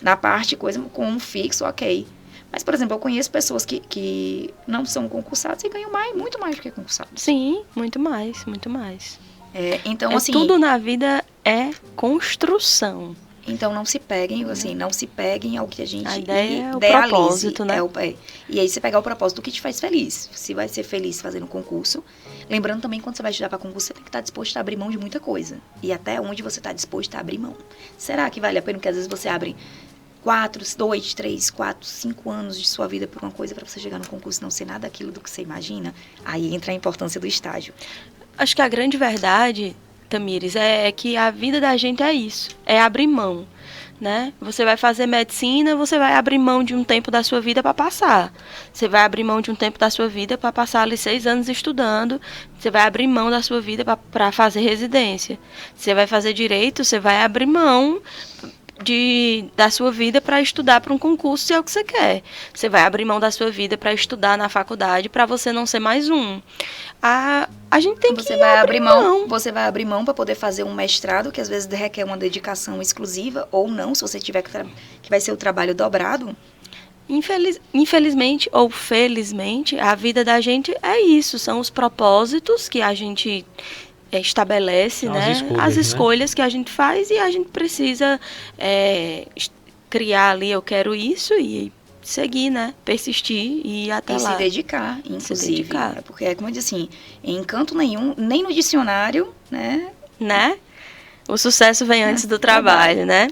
na parte, com um fixo, ok. Mas, por exemplo, eu conheço pessoas que não são concursadas e ganham muito mais do que concursados. Sim, muito mais, muito mais. Então, assim... Tudo na vida é construção. Então, não se peguem, assim, não se peguem ao que a gente idealize. A ideia é o propósito, né? E aí, você pegar o propósito do que te faz feliz. Se vai ser feliz fazendo concurso. Lembrando também, quando você vai estudar para concurso, você tem que estar disposto a abrir mão de muita coisa. E até onde você está disposto a abrir mão. Será que vale a pena? Porque às vezes você abre 2, 3, 4, 5 anos de sua vida por uma coisa para você chegar no concurso e não ser nada aquilo do que você imagina. Aí entra a importância do estágio. Acho que a grande verdade, Tamires, é que a vida da gente é isso, é abrir mão, né? Você vai fazer medicina, você vai abrir mão de um tempo da sua vida para passar. Você vai abrir mão de um tempo da sua vida para passar ali 6 anos estudando. Você vai abrir mão da sua vida para fazer residência. Você vai fazer direito, você vai abrir mão da sua vida para estudar para um concurso, se é o que você quer. Você vai abrir mão da sua vida para estudar na faculdade para você não ser mais um. A gente tem que abrir mão. Você vai abrir mão para poder fazer um mestrado, que às vezes requer uma dedicação exclusiva, ou não, se você tiver que vai ser o trabalho dobrado. Infelizmente ou felizmente, a vida da gente é isso. São os propósitos que a gente estabelece, né? As escolhas que a gente faz, e a gente precisa criar ali, eu quero isso, e seguir, né? Persistir e ir até lá. E se dedicar, inclusive. Porque é como eu disse assim, em canto nenhum, nem no dicionário, né? O sucesso vem antes do trabalho, né?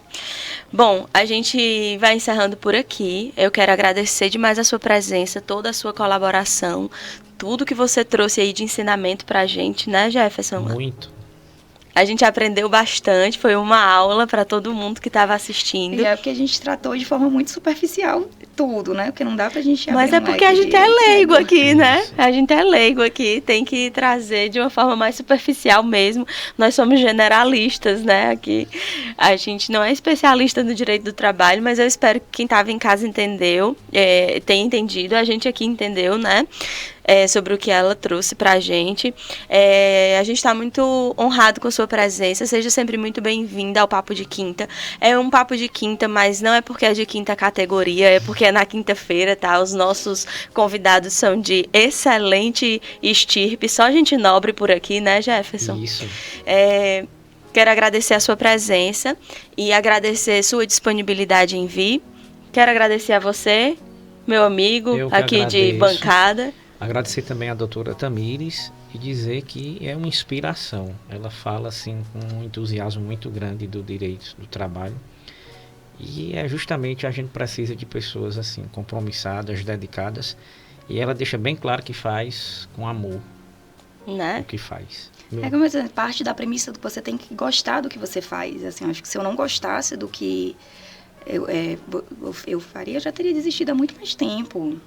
Bom, a gente vai encerrando por aqui. Eu quero agradecer demais a sua presença, toda a sua colaboração, tudo que você trouxe aí de ensinamento pra gente, né, Jefferson? Muito. A gente aprendeu bastante, foi uma aula para todo mundo que estava assistindo. E porque a gente tratou de forma muito superficial tudo, né? Porque não dá pra gente abrir. Mas é porque a gente é leigo aqui, né? A gente é leigo aqui, tem que trazer de uma forma mais superficial mesmo. Nós somos generalistas, né? Aqui a gente não é especialista no direito do trabalho, mas eu espero que quem estava em casa entendeu, tenha entendido, a gente aqui entendeu, né? sobre o que ela trouxe para a gente. A gente está muito honrado com sua presença. Seja sempre muito bem-vinda ao Papo de Quinta. É um Papo de Quinta, mas não é porque é de quinta categoria, é porque é na quinta-feira, tá? Os nossos convidados são de excelente estirpe, só gente nobre por aqui, né, Jefferson? Isso. Quero agradecer a sua presença e agradecer sua disponibilidade em vir. Quero agradecer a você, meu amigo, aqui de bancada. Agradecer também a doutora Tamires e dizer que é uma inspiração. Ela fala assim com um entusiasmo muito grande do direito do trabalho. E justamente a gente precisa de pessoas assim, compromissadas, dedicadas. E ela deixa bem claro que faz com amor, né? O que faz. Como eu disse, parte da premissa do que você tem que gostar do que você faz. Assim, acho que se eu não gostasse do que eu faria, eu já teria desistido há muito mais tempo.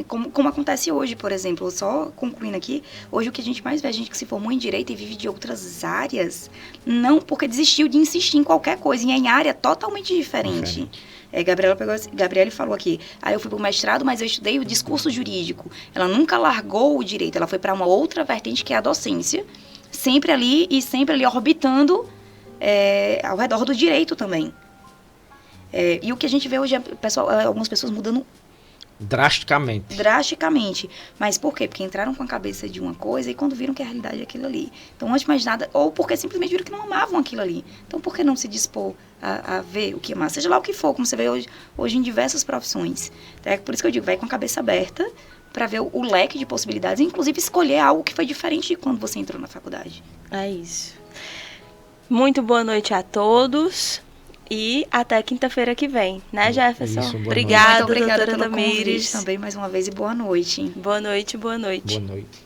Como acontece hoje, por exemplo, só concluindo aqui, hoje o que a gente mais vê, a gente que se formou em Direito e vive de outras áreas, não porque desistiu de insistir em qualquer coisa, em área totalmente diferente. Gabriela falou aqui, eu fui para o mestrado, mas eu estudei o discurso jurídico. Ela nunca largou o direito, ela foi para uma outra vertente, que é a docência, sempre ali orbitando ao redor do direito também. E o que a gente vê hoje é algumas pessoas mudando drasticamente. Mas por quê? Porque entraram com a cabeça de uma coisa e quando viram que a realidade é aquilo ali. Então, antes de mais nada, ou porque simplesmente viram que não amavam aquilo ali. Então, por que não se dispor a ver o que amar? Seja lá o que for, como você vê hoje em diversas profissões. É por isso que eu digo, vai com a cabeça aberta para ver o leque de possibilidades, inclusive escolher algo que foi diferente de quando você entrou na faculdade. É isso. Muito boa noite a todos. E até quinta-feira que vem, né, Jefferson? Isso, obrigada, doutora Tamires. Também mais uma vez e boa noite. Boa noite, boa noite. Boa noite.